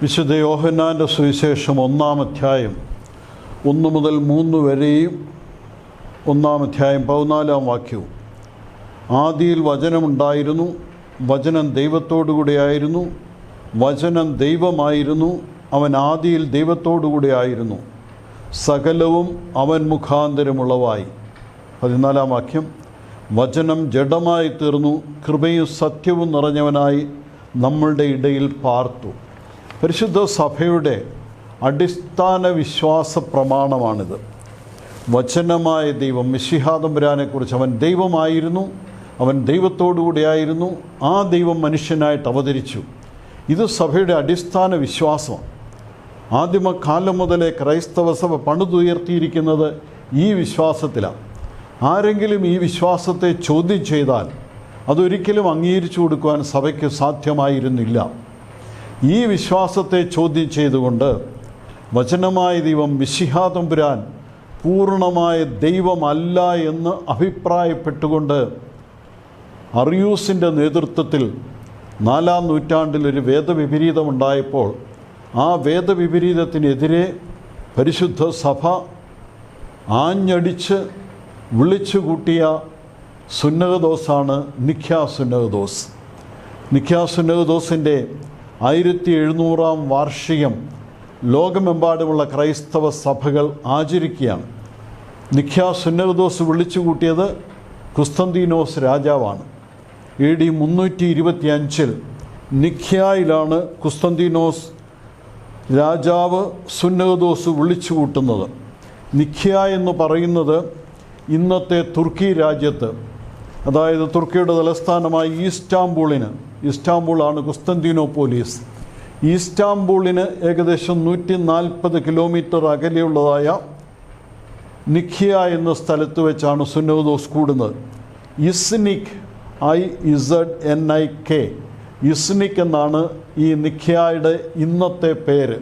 വിശുദ്ധ യോഹന്നാൻ്റെ സുവിശേഷം 1-ാം അധ്യായം 1 മുതൽ 3 വരെയും 1-ാം അധ്യായം 14-ാം വാക്യവും. ആദിയിൽ വചനമുണ്ടായിരുന്നു, വചനം ദൈവത്തോടുകൂടിയായിരുന്നു, വചനം ദൈവമായിരുന്നു, അവൻ ആദിയിൽ ദൈവത്തോടുകൂടിയായിരുന്നു, സകലവും അവൻ മുഖാന്തരമുളവായി. 14-ാം വാക്യം. വചനം ജഡമായി തീർന്നു, കൃപയും സത്യവും നിറഞ്ഞവനായി നമ്മളുടെ ഇടയിൽ പാർത്തു. പരിശുദ്ധ സഭയുടെ അടിസ്ഥാന വിശ്വാസ പ്രമാണമാണിത്. വചനമായ ദൈവം മിശിഹാ തമ്പുരാനെക്കുറിച്ച് അവൻ ദൈവമായിരുന്നു, അവൻ ദൈവത്തോടുകൂടിയായിരുന്നു, ആ ദൈവം മനുഷ്യനായിട്ട് അവതരിച്ചു. ഇത് സഭയുടെ അടിസ്ഥാന വിശ്വാസമാണ്. ആദിമകാലം മുതലേ ക്രൈസ്തവ സഭ പണിതുയർത്തിയിരിക്കുന്നത് ഈ വിശ്വാസത്തിലാണ്. ആരെങ്കിലും ഈ വിശ്വാസത്തെ ചോദ്യം ചെയ്താൽ അതൊരിക്കലും അംഗീകരിച്ചു കൊടുക്കുവാൻ സഭയ്ക്ക് സാധ്യമായിരുന്നില്ല. ഈ വിശ്വാസത്തെ ചോദ്യം ചെയ്തുകൊണ്ട് വചനമായ ദൈവം മിശിഹാ തമ്പുരാൻ പൂർണ്ണമായ ദൈവമല്ല എന്ന് അഭിപ്രായപ്പെട്ടുകൊണ്ട് അറിയൂസിൻ്റെ നേതൃത്വത്തിൽ 4-ാം നൂറ്റാണ്ടിൽ ഒരു വേദവിപരീതമുണ്ടായപ്പോൾ ആ വേദവിപരീതത്തിനെതിരെ പരിശുദ്ധ സഭ ആഞ്ഞടിച്ച് വിളിച്ചുകൂട്ടിയ സുന്നഹദോസാണ് നിഖ്യാ സുന്നഹദോസ്. നിഖ്യാ സുന്നഹദോസിൻ്റെ 1700-ാം വാർഷികം ലോകമെമ്പാടുമുള്ള ക്രൈസ്തവ സഭകൾ ആചരിക്കുകയാണ്. നിഖ്യാ സുന്നഹദോസ് വിളിച്ചുകൂട്ടിയത് കുസ്തന്തീനോസ് രാജാവാണ്. AD 325 നിഖ്യായിലാണ് കുസ്തന്തീനോസ് രാജാവ് സുന്നഹദോസ് വിളിച്ചുകൂട്ടുന്നത്. നിഖ്യ എന്ന് പറയുന്നത് ഇന്നത്തെ തുർക്കി രാജ്യത്ത്, അതായത് തുർക്കിയുടെ തലസ്ഥാനമായ ഇസ്താംബൂളാണ് കുസ്തന്തീനോപോലിസ്. ഇസ്താംബൂളിന് ഏകദേശം 140 കിലോമീറ്റർ അകലെയുള്ളതായ നിഖ്യ എന്ന സ്ഥലത്ത് വെച്ചാണ് സുന്നഹദോസ് കൂടുന്നത്. ഇസ്നിക്, IZNIK, ഇസ്നിക് എന്നാണ് ഈ നിഖ്യായുടെ ഇന്നത്തെ പേര്.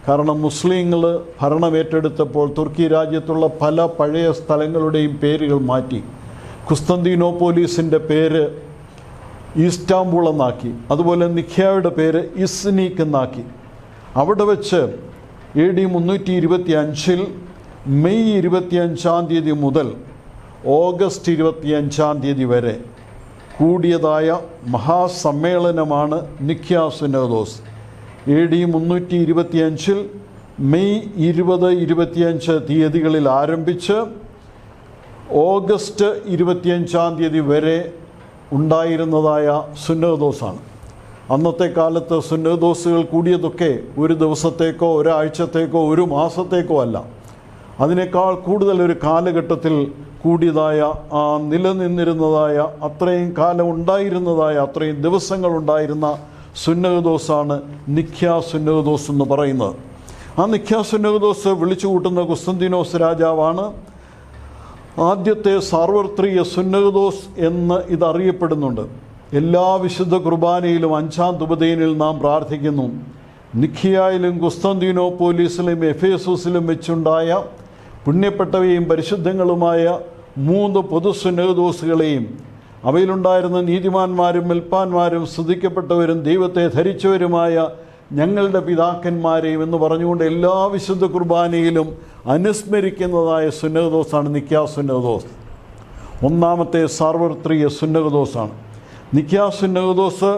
കാരണം മുസ്ലിങ്ങൾ ഭരണമേറ്റെടുത്തപ്പോൾ തുർക്കി രാജ്യത്തുള്ള പല പഴയ സ്ഥലങ്ങളുടെയും പേരുകൾ മാറ്റി കുസ്തന്തീനോപോലീസിൻ്റെ പേര് ഇസ്താംബൂൾ എന്നാക്കി, അതുപോലെ നിഖ്യായുടെ പേര് ഇസ്നിക് എന്നാക്കി. അവിടെ വെച്ച് AD 325 മെയ് 25-ാം തീയതി മുതൽ ഓഗസ്റ്റ് 25-ാം തീയതി വരെ കൂടിയതായ മഹാസമ്മേളനമാണ് നിഖ്യാ സുന്നഹദോസ്. AD 325 മെയ് 20-25 തീയതികളിൽ ആരംഭിച്ച് ഓഗസ്റ്റ് 25-ാം തീയതി വരെ ഉണ്ടായിരുന്നതായ സുന്നഹദോസാണ്. അന്നത്തെ കാലത്ത് സുന്നഹദോസുകൾ കൂടിയതൊക്കെ ഒരു ദിവസത്തേക്കോ ഒരാഴ്ചത്തേക്കോ ഒരു മാസത്തേക്കോ അല്ല, അതിനേക്കാൾ കൂടുതൽ ഒരു കാലഘട്ടത്തിൽ കൂടിയതായ ആ നിലനിന്നിരുന്നതായ അത്രയും കാലം ഉണ്ടായിരുന്നതായ അത്രയും ദിവസങ്ങളുണ്ടായിരുന്ന സുന്നഹദോസാണ് നിഖ്യാ സുന്നഹദോസ് എന്ന് പറയുന്നത്. ആ നിഖ്യാ സുന്നഹദോസ് വിളിച്ചു കൂട്ടുന്ന കുസ്തന്തീനോസ് രാജാവാണ്. ആദ്യത്തെ സാർവത്രിക സുന്നഹദോസ് എന്ന് ഇതറിയപ്പെടുന്നുണ്ട്. എല്ലാ വിശുദ്ധ കുർബാനയിലും 5-ാം ദുപദയനിൽ നാം പ്രാർത്ഥിക്കുന്നു, നിഖ്യായിലും കുസ്തന്തീനോപോലിസിലും എഫേസൂസിലും വെച്ചുണ്ടായ പുണ്യപ്പെട്ടവയും പരിശുദ്ധങ്ങളുമായ 3 പൊതു സുന്നഹദോസുകളെയും അവയിലുണ്ടായിരുന്ന നീതിമാന്മാരും മെൽപ്പാന്മാരും സ്തുതിക്കപ്പെട്ടവരും ദൈവത്തെ ധരിച്ചവരുമായ ഞങ്ങളുടെ പിതാക്കന്മാരെയും എന്ന് പറഞ്ഞുകൊണ്ട് എല്ലാ വിശുദ്ധ കുർബാനയിലും അനുസ്മരിക്കുന്നതായ സുന്നഹദോസാണ് നിഖ്യാ സുന്നഹദോസ്. 1-ാമത്തെ സാർവത്രിക സുന്നഹദോസാണ്. നിഖ്യാ സുന്നഹദോസ്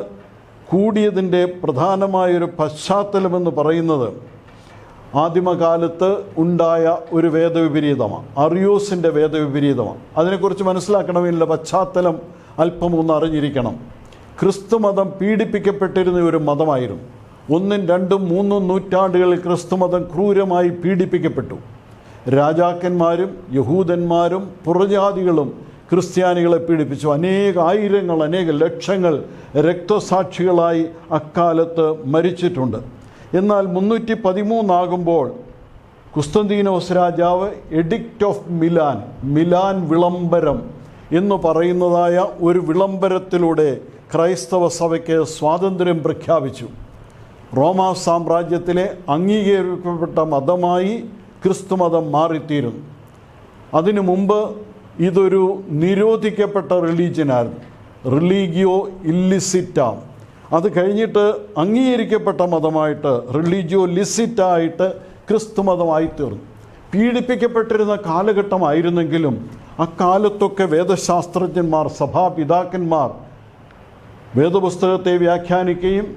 കൂടിയതിൻ്റെ പ്രധാനമായൊരു പശ്ചാത്തലമെന്ന് പറയുന്നത് ആദിമകാലത്ത് ഉണ്ടായ ഒരു വേദവിപരീതമാണ്, അറിയൂസിൻ്റെ വേദവിപരീതമാണ്. അതിനെക്കുറിച്ച് മനസ്സിലാക്കണമെങ്കിൽ പശ്ചാത്തലം അല്പം ഒന്ന് അറിഞ്ഞിരിക്കണം. ക്രിസ്തുമതം പീഡിപ്പിക്കപ്പെട്ടിരുന്ന ഒരു മതമായിരുന്നു. 1, 2, 3 നൂറ്റാണ്ടുകളിൽ ക്രിസ്തുമതം ക്രൂരമായി പീഡിപ്പിക്കപ്പെട്ടു. രാജാക്കന്മാരും യഹൂദന്മാരും പുറജാതികളും ക്രിസ്ത്യാനികളെ പീഡിപ്പിച്ചു. ആയിരങ്ങൾ, ലക്ഷങ്ങൾ രക്തസാക്ഷികളായി അക്കാലത്ത് മരിച്ചിട്ടുണ്ട്. എന്നാൽ 313 ആകുമ്പോൾ കുസ്തന്തീനോസ് രാജാവ് എഡിക്റ്റ് ഓഫ് മിലാൻ വിളംബരം എന്ന് പറയുന്നതായ ഒരു വിളംബരത്തിലൂടെ ക്രൈസ്തവ സഭയ്ക്ക് സ്വാതന്ത്ര്യം പ്രഖ്യാപിച്ചു. റോമാ സാമ്രാജ്യത്തിലെ അംഗീകരിക്കപ്പെട്ട മതമായി ക്രിസ്തുമതം മാറിത്തീരുന്നു. അതിനു മുമ്പ് ഇതൊരു നിരോധിക്കപ്പെട്ട റിലീജിയനായിരുന്നു, റിലീഗിയോ ഇല്ലിസിറ്റ. അത് കഴിഞ്ഞിട്ട് അംഗീകരിക്കപ്പെട്ട മതമായിട്ട് റിലീജിയോ ലിസിറ്റായിട്ട് ക്രിസ്തു മതമായി തീർന്നു. പീഡിപ്പിക്കപ്പെട്ടിരുന്ന കാലഘട്ടമായിരുന്നെങ്കിലും അക്കാലത്തൊക്കെ വേദശാസ്ത്രജ്ഞന്മാർ, സഭാപിതാക്കന്മാർ വേദപുസ്തകത്തെ വ്യാഖ്യാനിക്കുകയും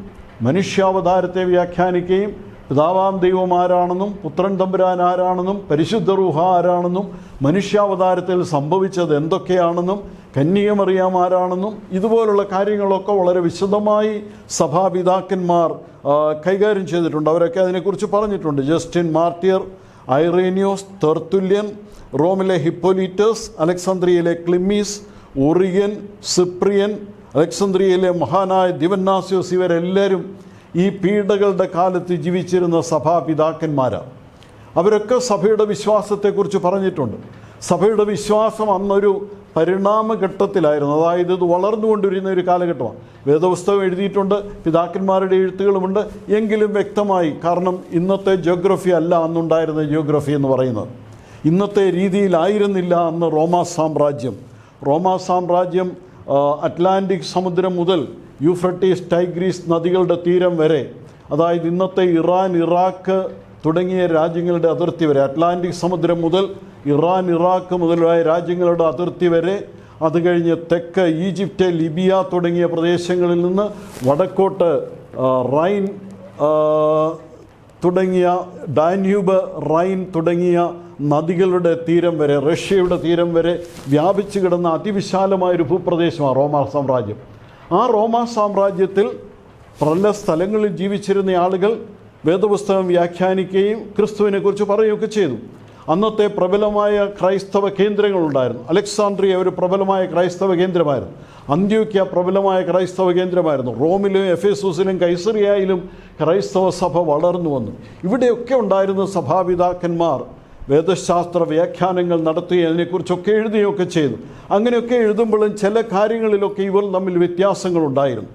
മനുഷ്യാവതാരത്തെ വ്യാഖ്യാനിക്കുകയും പിതാവാം ദൈവം ആരാണെന്നും പുത്രൻ തമ്പുരാൻ ആരാണെന്നും പരിശുദ്ധ റൂഹ ആരാണെന്നും മനുഷ്യാവതാരത്തിൽ സംഭവിച്ചത് എന്തൊക്കെയാണെന്നും കന്യകമറിയാം ആരാണെന്നും ഇതുപോലുള്ള കാര്യങ്ങളൊക്കെ വളരെ വിശദമായി സഭാപിതാക്കന്മാർ കൈകാര്യം ചെയ്തിട്ടുണ്ട്. അവരൊക്കെ അതിനെക്കുറിച്ച് പറഞ്ഞിട്ടുണ്ട്. ജസ്റ്റിൻ മാർട്ടിയർ, ഐറേനിയോസ്, തെർത്തുല്യൻ, റോമിലെ ഹിപ്പോലീറ്റസ്, അലക്സാന്ദ്രിയയിലെ ക്ലിമ്മീസ്, ഒറിയൻ, സിപ്രിയൻ, അലക്സാന്ദ്രിയയിലെ മഹാനായ ദിവന്നാസ്യോസ്, ഇവരെല്ലാവരും ഈ പീഡകളുടെ കാലത്ത് ജീവിച്ചിരുന്ന സഭാപിതാക്കന്മാരാണ്. അവരൊക്കെ സഭയുടെ വിശ്വാസത്തെക്കുറിച്ച് പറഞ്ഞിട്ടുണ്ട്. സഭയുടെ വിശ്വാസം അന്നൊരു പരിണാമഘട്ടത്തിലായിരുന്നു. അതായത് ഇത് വളർന്നുകൊണ്ടിരുന്ന ഒരു കാലഘട്ടമാണ്. വേദപുസ്തകം എഴുതിയിട്ടുണ്ട്, പിതാക്കന്മാരുടെ എഴുത്തുകളുമുണ്ട്. എങ്കിലും വ്യക്തമായി, കാരണം ഇന്നത്തെ ജിയോഗ്രഫി അല്ല അന്നുണ്ടായിരുന്ന ജിയോഗ്രഫി എന്ന് പറയുന്നത്. ഇന്നത്തെ രീതിയിലായിരുന്നില്ല അന്ന് റോമാ സാമ്രാജ്യം. അറ്റ്ലാന്റിക് സമുദ്രം മുതൽ യൂഫ്രട്ടീസ്, ടൈഗ്രീസ് നദികളുടെ തീരം വരെ, അതായത് ഇന്നത്തെ ഇറാൻ, ഇറാഖ് തുടങ്ങിയ രാജ്യങ്ങളുടെ അതിർത്തി വരെ, അറ്റ്ലാന്റിക് സമുദ്രം മുതൽ ഇറാൻ, ഇറാഖ് മുതലായ രാജ്യങ്ങളുടെ അതിർത്തി വരെ, അത് കഴിഞ്ഞ് തെക്ക് ഈജിപ്റ്റ്, ലിബിയ തുടങ്ങിയ പ്രദേശങ്ങളിൽ നിന്ന് വടക്കോട്ട് റൈൻ തുടങ്ങിയ ഡാന്യൂബ്, റൈൻ തുടങ്ങിയ നദികളുടെ തീരം വരെ, റഷ്യയുടെ തീരം വരെ വ്യാപിച്ചു കിടന്ന അതിവിശാലമായൊരു ഭൂപ്രദേശമാണ് റോമാ സാമ്രാജ്യം. ആ റോമാ സാമ്രാജ്യത്തിൽ പല സ്ഥലങ്ങളിൽ ജീവിച്ചിരുന്ന ആളുകൾ വേദപുസ്തകം വ്യാഖ്യാനിക്കുകയും ക്രിസ്തുവിനെക്കുറിച്ച് പറയുകയൊക്കെ ചെയ്തു. അന്നത്തെ പ്രബലമായ ക്രൈസ്തവ കേന്ദ്രങ്ങളുണ്ടായിരുന്നു. അലക്സാന്ദ്രിയ ഒരു പ്രബലമായ ക്രൈസ്തവ കേന്ദ്രമായിരുന്നു. അന്ത്യോക്യ പ്രബലമായ ക്രൈസ്തവ കേന്ദ്രമായിരുന്നു. റോമിലും എഫേസൂസിലും കൈസറിയയിലും ക്രൈസ്തവ സഭ വളർന്നു വന്നു. ഇവിടെയൊക്കെ ഉണ്ടായിരുന്ന സഭാപിതാക്കന്മാർ വേദശാസ്ത്ര വ്യാഖ്യാനങ്ങൾ നടത്തുകയും അതിനെക്കുറിച്ചൊക്കെ എഴുതുകയൊക്കെ ചെയ്തു. അങ്ങനെയൊക്കെ എഴുതുമ്പോഴും ചില കാര്യങ്ങളിലൊക്കെ ഇവർ തമ്മിൽ വ്യത്യാസങ്ങളുണ്ടായിരുന്നു.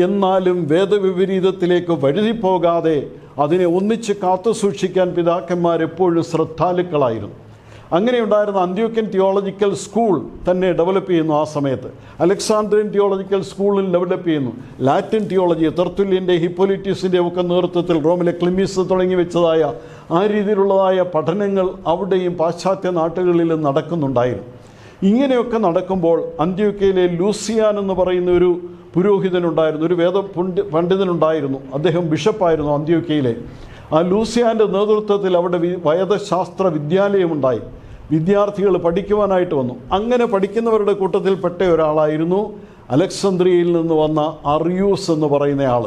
എന്നാലും വേദവിപരീതത്തിലേക്ക് വഴുതിപ്പോകാതെ അതിനെ ഒന്നിച്ച് കാത്തു സൂക്ഷിക്കാൻ പിതാക്കന്മാർ എപ്പോഴും ശ്രദ്ധാലുക്കളായിരുന്നു. അങ്ങനെയുണ്ടായിരുന്ന അന്ത്യോക്യൻ തിയോളജിക്കൽ സ്കൂൾ തന്നെ ഡെവലപ്പ് ചെയ്യുന്നു. ആ സമയത്ത് അലക്സാണ്ട്രിയൻ തിയോളജിക്കൽ സ്കൂളിൽ ഡെവലപ്പ് ചെയ്യുന്നു. ലാറ്റിൻ തിയോളജി തെർത്തുല്യൻ്റെ, ഹിപ്പോലിറ്റീസിൻ്റെ ഒക്കെ നേതൃത്വത്തിൽ റോമിലെ ക്ലിമ്മീസ് തുടങ്ങി വെച്ചതായ ആ രീതിയിലുള്ളതായ പഠനങ്ങൾ അവിടെയും പാശ്ചാത്യ നാട്ടുകളിലും നടക്കുന്നുണ്ടായിരുന്നു. ഇങ്ങനെയൊക്കെ നടക്കുമ്പോൾ അന്ത്യോക്യയിലെ ലൂസിയാൻ എന്ന് പറയുന്ന ഒരു പുരോഹിതനുണ്ടായിരുന്നു, ഒരു പണ്ഡിതനുണ്ടായിരുന്നു. അദ്ദേഹം ബിഷപ്പായിരുന്നു അന്ത്യോക്യയിലെ. ആ ലൂസിയാൻ്റെ നേതൃത്വത്തിൽ അവിടെ വേദശാസ്ത്ര വിദ്യാലയമുണ്ടായി. വിദ്യാർത്ഥികൾ പഠിക്കുവാനായിട്ട് വന്നു. അങ്ങനെ പഠിക്കുന്നവരുടെ കൂട്ടത്തിൽപ്പെട്ട ഒരാളായിരുന്നു അലക്സാന്ദ്രിയയിൽ നിന്ന് വന്ന അറിയൂസ് എന്ന് പറയുന്ന ആൾ.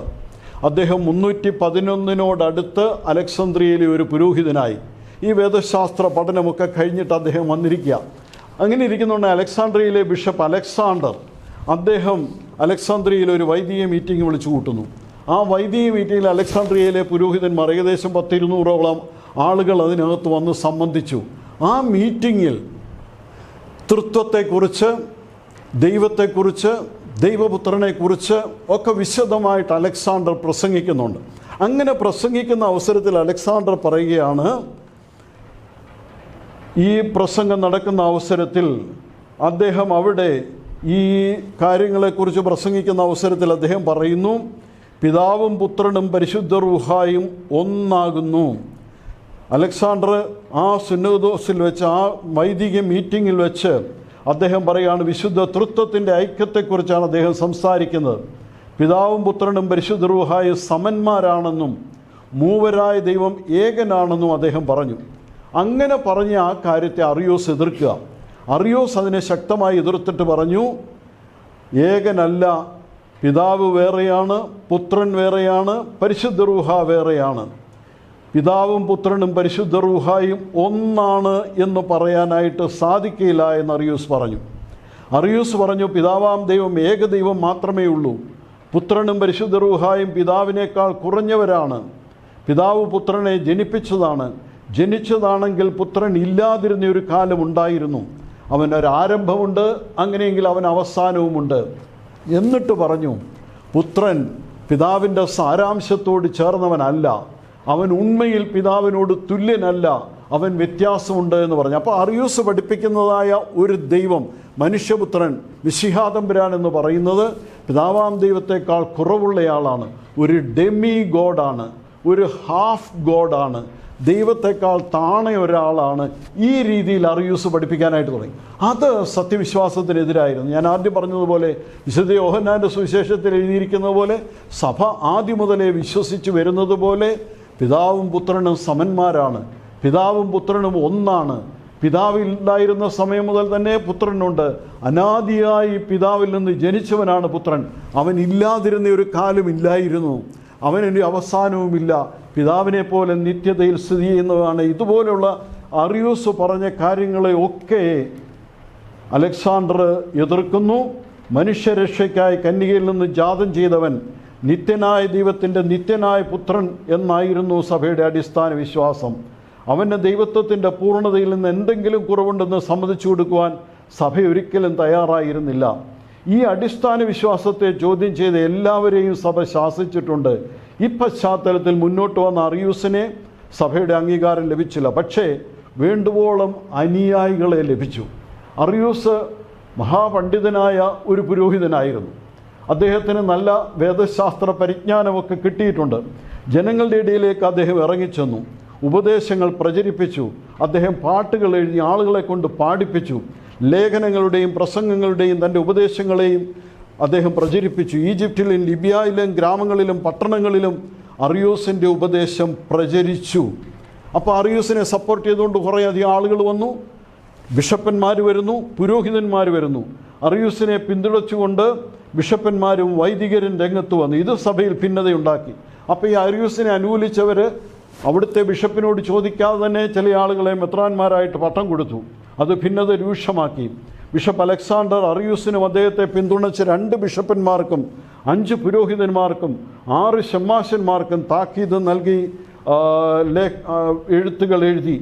അദ്ദേഹം 311 അലക്സാന്ദ്രിയയിലെ ഒരു പുരോഹിതനായി. ഈ വേദശാസ്ത്ര പഠനമൊക്കെ കഴിഞ്ഞിട്ട് അദ്ദേഹം വന്നിരിക്കുക. അങ്ങനെ ഇരിക്കുന്നുണ്ട് അലക്സാണ്ട്രിയയിലെ ബിഷപ്പ് അലക്സാണ്ടർ, അദ്ദേഹം അലക്സാണ്ട്രിയയിൽ ഒരു വൈദിക മീറ്റിംഗ് വിളിച്ചു കൂട്ടുന്നു. ആ വൈദിക മീറ്റിങ്ങിൽ അലക്സാണ്ട്രിയയിലെ പുരോഹിതന്മാർ ഏകദേശം 100-200ഓളം ആളുകൾ അതിനകത്ത് വന്ന് സംബന്ധിച്ചു. ആ മീറ്റിങ്ങിൽ തൃത്വത്തെക്കുറിച്ച്, ദൈവത്തെക്കുറിച്ച്, ദൈവപുത്രനെക്കുറിച്ച് ഒക്കെ വിശദമായിട്ട് അലക്സാണ്ടർ പ്രസംഗിക്കുന്നുണ്ട്. അങ്ങനെ പ്രസംഗിക്കുന്ന അവസരത്തിൽ അലക്സാണ്ടർ പറയുകയാണ്, ഈ പ്രസംഗം നടക്കുന്ന അവസരത്തിൽ അദ്ദേഹം അവിടെ ഈ കാര്യങ്ങളെക്കുറിച്ച് പ്രസംഗിക്കുന്ന അവസരത്തിൽ അദ്ദേഹം പറയുന്നു, പിതാവും പുത്രനും പരിശുദ്ധ റൂഹായും ഒന്നാകുന്നു. അലക്സാണ്ടർ ആ സുന്നതോസിൽ വെച്ച്, ആ വൈദിക മീറ്റിങ്ങിൽ വെച്ച് അദ്ദേഹം പറയുകയാണ്, വിശുദ്ധ തൃത്വത്തിൻ്റെ ഐക്യത്തെക്കുറിച്ചാണ് അദ്ദേഹം സംസാരിക്കുന്നത്. പിതാവും പുത്രനും പരിശുദ്ധ റൂഹായും സമന്മാരാണെന്നും മൂവരായ ദൈവം ഏകനാണെന്നും അദ്ദേഹം പറഞ്ഞു. അങ്ങനെ പറഞ്ഞ ആ കാര്യത്തെ അറിയോസ് എതിർക്കുക. അറിയോസ് അതിനെ ശക്തമായി എതിർത്തിട്ട് പറഞ്ഞു, ഏകനല്ല, പിതാവ് വേറെയാണ്, പുത്രൻ വേറെയാണ്, പരിശുദ്ധ റൂഹ വേറെയാണ്. പിതാവും പുത്രനും പരിശുദ്ധ റൂഹായും ഒന്നാണ് എന്ന് പറയാനായിട്ട് സാധിക്കില്ല എന്ന് അറിയൂസ് പറഞ്ഞു. അറിയൂസ് പറഞ്ഞു, പിതാവാം ദൈവം ഏകദൈവം മാത്രമേ ഉള്ളൂ. പുത്രനും പരിശുദ്ധ റൂഹായും പിതാവിനേക്കാൾ കുറഞ്ഞവരാണ്. പിതാവ് പുത്രനെ ജനിച്ചതാണെങ്കിൽ പുത്രൻ ഇല്ലാതിരുന്ന ഒരു കാലം ഉണ്ടായിരുന്നു. അവനൊരാരംഭമുണ്ട്, അങ്ങനെയെങ്കിൽ അവൻ അവസാനവുമുണ്ട്. എന്നിട്ട് പറഞ്ഞു, പുത്രൻ പിതാവിൻ്റെ സാരാംശത്തോട് ചേർന്നവനല്ല, അവൻ ഉണ്മയിൽ പിതാവിനോട് തുല്യനല്ല, അവൻ വ്യത്യാസമുണ്ട് എന്ന് പറഞ്ഞു. അപ്പോൾ അറിയൂസ് പഠിപ്പിക്കുന്നതായ ഒരു ദൈവം, മനുഷ്യപുത്രൻ മിശിഹാതമ്പുരാൻ എന്ന് പറയുന്നത് പിതാവാം ദൈവത്തെക്കാൾ കുറവുള്ളയാളാണ്, ഒരു ഡെമി ഗോഡാണ്, ഒരു ഹാഫ് ഗോഡാണ്, ദൈവത്തെക്കാൾ താണ ഒരാളാണ്. ഈ രീതിയിൽ അറിയൂസ് പഠിപ്പിക്കാനായിട്ട് തുടങ്ങി. അത് സത്യവിശ്വാസത്തിനെതിരായിരുന്നു. ഞാൻ ആദ്യം പറഞ്ഞതുപോലെ വിശുദ്ധ യോഹന്നാൻ്റെ സുവിശേഷത്തിൽ എഴുതിയിരിക്കുന്നത് പോലെ, സഭ ആദ്യം മുതലേ വിശ്വസിച്ച് വരുന്നത് പോലെ പിതാവും പുത്രനും സമന്മാരാണ്, പിതാവും പുത്രനും ഒന്നാണ്. പിതാവില്ലായിരുന്ന സമയം മുതൽ തന്നെ പുത്രനുണ്ട്. അനാദിയായി പിതാവിൽ നിന്ന് ജനിച്ചവനാണ് പുത്രൻ. അവൻ ഇല്ലാതിരുന്ന ഒരു കാലമില്ലായിരുന്നു, അവനൊരു അവസാനവുമില്ല, പിതാവിനെ പോലെ നിത്യതയിൽ സ്ഥിതി ചെയ്യുന്നതാണ്. ഇതുപോലുള്ള അറിയൂസ് പറഞ്ഞ കാര്യങ്ങളെ ഒക്കെ അലക്സാണ്ടർ എതിർക്കുന്നു. മനുഷ്യരക്ഷയ്ക്കായി കന്യകയിൽ നിന്ന് ജാതം ചെയ്തവൻ നിത്യനായ ദൈവത്തിൻ്റെ നിത്യനായ പുത്രൻ എന്നായിരുന്നു സഭയുടെ അടിസ്ഥാന വിശ്വാസം. അവൻ്റെ ദൈവത്വത്തിൻ്റെ പൂർണ്ണതയിൽ നിന്ന് എന്തെങ്കിലും കുറവുണ്ടെന്ന് സമ്മതിച്ചു കൊടുക്കുവാൻ സഭ ഒരിക്കലും തയ്യാറായിരുന്നില്ല. ഈ അടിസ്ഥാന വിശ്വാസത്തെ ചോദ്യം ചെയ്ത് എല്ലാവരെയും സഭ ശാസിച്ചിട്ടുണ്ട്. ഈ പശ്ചാത്തലത്തിൽ മുന്നോട്ട് വന്ന അറിയൂസിനെ സഭയുടെ അംഗീകാരം ലഭിച്ചില്ല. പക്ഷേ വേണ്ടുവോളം അനുയായികളെ ലഭിച്ചു. അറിയൂസ് മഹാപണ്ഡിതനായ ഒരു പുരോഹിതനായിരുന്നു. അദ്ദേഹത്തിന് നല്ല വേദശാസ്ത്ര പരിജ്ഞാനമൊക്കെ കിട്ടിയിട്ടുണ്ട്. ജനങ്ങളുടെ ഇടയിലേക്ക് അദ്ദേഹം ഇറങ്ങിച്ചെന്നു, ഉപദേശങ്ങൾ പ്രചരിപ്പിച്ചു. അദ്ദേഹം പാട്ടുകൾ എഴുതി ആളുകളെ കൊണ്ട് പാടിപ്പിച്ചു. ലേഖനങ്ങളുടെയും പ്രസംഗങ്ങളുടെയും തൻ്റെ ഉപദേശങ്ങളെയും അദ്ദേഹം പ്രചരിപ്പിച്ചു. ഈജിപ്തിലും ലിബിയയിലും ഗ്രാമങ്ങളിലും പട്ടണങ്ങളിലും അറിയൂസിൻ്റെ ഉപദേശം പ്രചരിച്ചു. അപ്പോൾ അറിയൂസിനെ സപ്പോർട്ട് ചെയ്തുകൊണ്ട് കുറേയധികം ആളുകൾ വന്നു. ബിഷപ്പന്മാർ വരുന്നു, പുരോഹിതന്മാർ വരുന്നു. അറിയൂസിനെ പിന്തുണച്ചുകൊണ്ട് ബിഷപ്പന്മാരും വൈദികരും രംഗത്ത് വന്നു. ഇത് സഭയിൽ ഭിന്നതയുണ്ടാക്കി. അപ്പോൾ ഈ അറിയൂസിനെ അനുകൂലിച്ചവർ അവിടുത്തെ ബിഷപ്പിനോട് ചോദിക്കാതെ തന്നെ ചില ആളുകളെ മെത്രാന്മാരായിട്ട് പട്ടം കൊടുത്തു. അത് ഭിന്നത രൂക്ഷമാക്കി. ബിഷപ്പ് അലക്സാണ്ടർ അറിയൂസിനും അദ്ദേഹത്തെ പിന്തുണച്ച 2 ബിഷപ്പന്മാർക്കും 5 പുരോഹിതന്മാർക്കും 6 ഷമ്മാശന്മാർക്കും താക്കീത് നൽകി എഴുത്തുകൾ എഴുതി.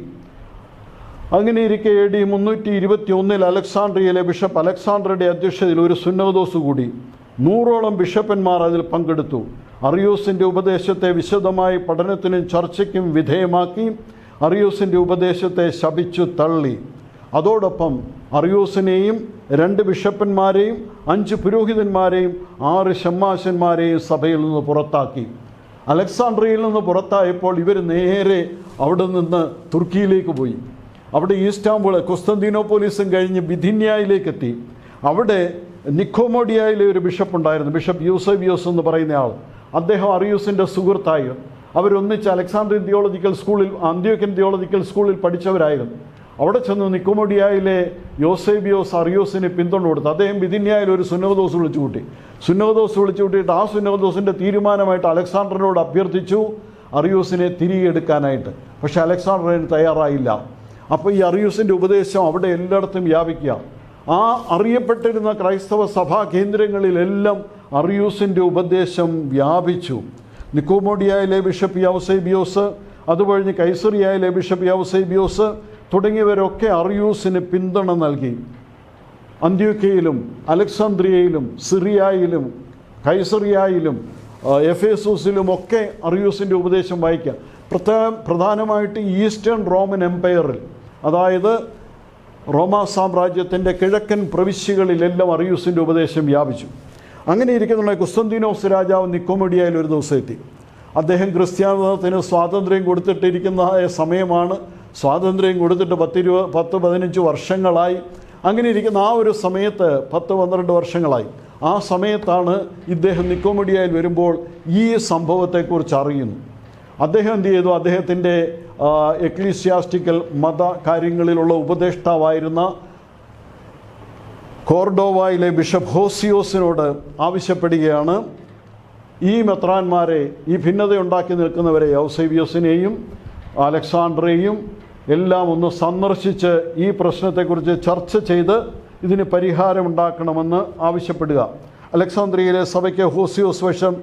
അങ്ങനെയിരിക്കെ AD 321 അലക്സാണ്ട്രിയയിലെ ബിഷപ്പ് അലക്സാണ്ടറുടെ അധ്യക്ഷതയിൽ ഒരു സുന്നഹദോസ് കൂടി. 100ഓളം ബിഷപ്പന്മാർ അതിൽ പങ്കെടുത്തു. അറിയൂസിൻ്റെ ഉപദേശത്തെ വിശദമായി പഠനത്തിനും ചർച്ചയ്ക്കും വിധേയമാക്കി. അറിയൂസിൻ്റെ ഉപദേശത്തെ ശപിച്ചു തള്ളി. അതോടൊപ്പം അറിയൂസിനെയും 2 ബിഷപ്പന്മാരെയും 5 പുരോഹിതന്മാരെയും 6 ഷമ്മാശന്മാരെയും സഭയിൽ നിന്ന് പുറത്താക്കി. അലക്സാണ്ട്രിയയിൽ നിന്ന് പുറത്തായപ്പോൾ ഇവർ നേരെ അവിടെ നിന്ന് തുർക്കിയിലേക്ക് പോയി. അവിടെ ഈസ്റ്റാംബുൾ, കുസ്തന്തീനോപോലിസും കഴിഞ്ഞ് ബിഥിന്യയിലേക്കെത്തി. അവിടെ നിക്കോമോഡിയയിലെ ഒരു ബിഷപ്പുണ്ടായിരുന്നു, ബിഷപ്പ് യൂസേബിയോസ് എന്ന് പറയുന്ന ആൾ. അദ്ദേഹം അറിയൂസിൻ്റെ സുഹൃത്തായി. അവരൊന്നിച്ച് അലക്സാണ്ട്രിയൻ തിയോളജിക്കൽ സ്കൂളിൽ, അന്ത്യോക്യൻ തിയോളജിക്കൽ സ്കൂളിൽ പഠിച്ചവരായിരുന്നു. അവിടെ ചെന്ന് നിക്കോമോഡിയയിലെ യോസേബിയോസ് അറിയൂസിന് പിന്തുണ കൊടുത്തു. അദ്ദേഹം ബിഥിന്യയിൽ ഒരു സുന്നഹദോസ് വിളിച്ചു കൂട്ടിയിട്ട് ആ സുന്നഹദോസിൻ്റെ തീരുമാനമായിട്ട് അലക്സാണ്ടറിനോട് അഭ്യർത്ഥിച്ചു അറിയൂസിനെ തിരികെ എടുക്കാനായിട്ട്. പക്ഷേ അലക്സാണ്ടറിന് തയ്യാറായില്ല. അപ്പോൾ ഈ അറിയൂസിൻ്റെ ഉപദേശം അവിടെ എല്ലായിടത്തും വ്യാപിക്കുക. ആ അറിയപ്പെട്ടിരുന്ന ക്രൈസ്തവ സഭാ കേന്ദ്രങ്ങളിലെല്ലാം അറിയൂസിൻ്റെ ഉപദേശം വ്യാപിച്ചു. നിക്കോമോഡിയയിലെ ബിഷപ്പ് യൗസേബിയോസ്, അതുവഴിഞ്ഞ് കൈസറിയയിലെ ബിഷപ്പ് യൗസേബിയോസ് തുടങ്ങിയവരൊക്കെ അറിയൂസിന് പിന്തുണ നൽകി. അന്ത്യോക്യയിലും അലക്സാന്ദ്രിയയിലും സിറിയയിലും കൈസറിയയിലും എഫേസൂസിലുമൊക്കെ അറിയൂസിൻ്റെ ഉപദേശം വായിക്കുക. പ്രധാനമായിട്ട് ഈസ്റ്റേൺ റോമൻ എംപയറിൽ, അതായത് റോമാ സാമ്രാജ്യത്തിൻ്റെ കിഴക്കൻ പ്രവിശ്യകളിലെല്ലാം അറിയൂസിൻ്റെ ഉപദേശം വ്യാപിച്ചു. അങ്ങനെ ഇരിക്കുന്ന കുസ്തന്തീനോസ് രാജാവ് നിക്കോമോഡിയയിൽ ഒരു ദിവസം എത്തി. അദ്ദേഹം ക്രിസ്ത്യാനിത്തിന് സ്വാതന്ത്ര്യം കൊടുത്തിട്ടിരിക്കുന്ന സമയമാണ്. സ്വാതന്ത്ര്യം കൊടുത്തിട്ട് 10-15 വർഷങ്ങളായി. അങ്ങനെ ഇരിക്കുന്ന ആ ഒരു സമയത്ത് 10-12 വർഷങ്ങളായി. ആ സമയത്താണ് ഇദ്ദേഹം നിക്കോമോഡിയയിൽ വരുമ്പോൾ ഈ സംഭവത്തെക്കുറിച്ച് അറിയുന്നു. അദ്ദേഹം എന്ത് ചെയ്തു? അദ്ദേഹത്തിൻ്റെ എക്ലീസിയാസ്റ്റിക്കൽ മത കാര്യങ്ങളിലുള്ള ഉപദേഷ്ടാവായിരുന്ന കോർഡോവയിലെ ബിഷപ്പ് ഹോസിയോസിനോട് ആവശ്യപ്പെടുകയാണ്, ഈ മെത്രാന്മാരെ, ഈ ഭിന്നതയുണ്ടാക്കി നിൽക്കുന്നവരെ, യൗസേബിയോസിനെയും അലക്സാണ്ടറെയും എല്ലാം ഒന്ന് സന്ദർശിച്ച് ഈ പ്രശ്നത്തെക്കുറിച്ച് ചർച്ച ചെയ്ത് ഇതിന് പരിഹാരമുണ്ടാക്കണമെന്ന് ആവശ്യപ്പെടുക. അലക്സാന്ദ്രിയയിലെ സഭയ്ക്ക് ഹോസിയോസ് വശം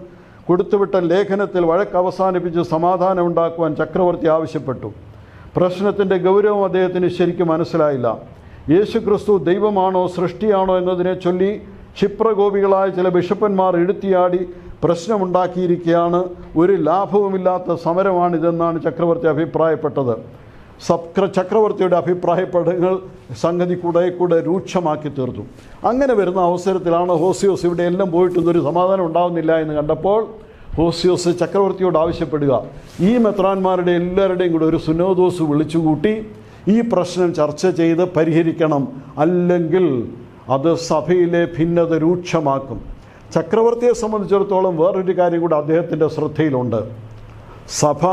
കൊടുത്തുവിട്ട ലേഖനത്തിൽ വഴക്ക് അവസാനിപ്പിച്ച് സമാധാനം ഉണ്ടാക്കുവാൻ ചക്രവർത്തി ആവശ്യപ്പെട്ടു. പ്രശ്നത്തിൻ്റെ ഗൗരവം അദ്ദേഹത്തിന് ശരിക്കും മനസ്സിലായില്ല. യേശുക്രിസ്തു ദൈവമാണോ സൃഷ്ടിയാണോ എന്നതിനെ ചൊല്ലി ക്ഷിപ്രകോപികളായ ചില ബിഷപ്പന്മാർ എടുത്തിയാടി പ്രശ്നമുണ്ടാക്കിയിരിക്കുകയാണ്. ഒരു ലാഭവുമില്ലാത്ത സമരമാണിതെന്നാണ് ചക്രവർത്തി അഭിപ്രായപ്പെട്ടത്. ചക്രവർത്തിയുടെ അഭിപ്രായപ്പെടങ്ങൾ സംഗതി കൂടെ രൂക്ഷമാക്കി തീർത്തു. അങ്ങനെ വരുന്ന അവസരത്തിലാണ് ഹോസിയോസ് ഇവിടെ എല്ലാം പോയിട്ടൊന്നൊരു സമാധാനം ഉണ്ടാകുന്നില്ല എന്ന് കണ്ടപ്പോൾ ഹോസിയോസ് ചക്രവർത്തിയോട് ആവശ്യപ്പെടുക, ഈ മെത്രാന്മാരുടെ എല്ലാവരുടെയും കൂടെ ഒരു സുനോദോസ് വിളിച്ചുകൂട്ടി ഈ പ്രശ്നം ചർച്ച ചെയ്ത് പരിഹരിക്കണം, അല്ലെങ്കിൽ അത് സഭയിലെ ഭിന്നത രൂക്ഷമാക്കും. ചക്രവർത്തിയെ സംബന്ധിച്ചിടത്തോളം വേറൊരു കാര്യം കൂടി അദ്ദേഹത്തിൻ്റെ ശ്രദ്ധയിലുണ്ട്. സഭ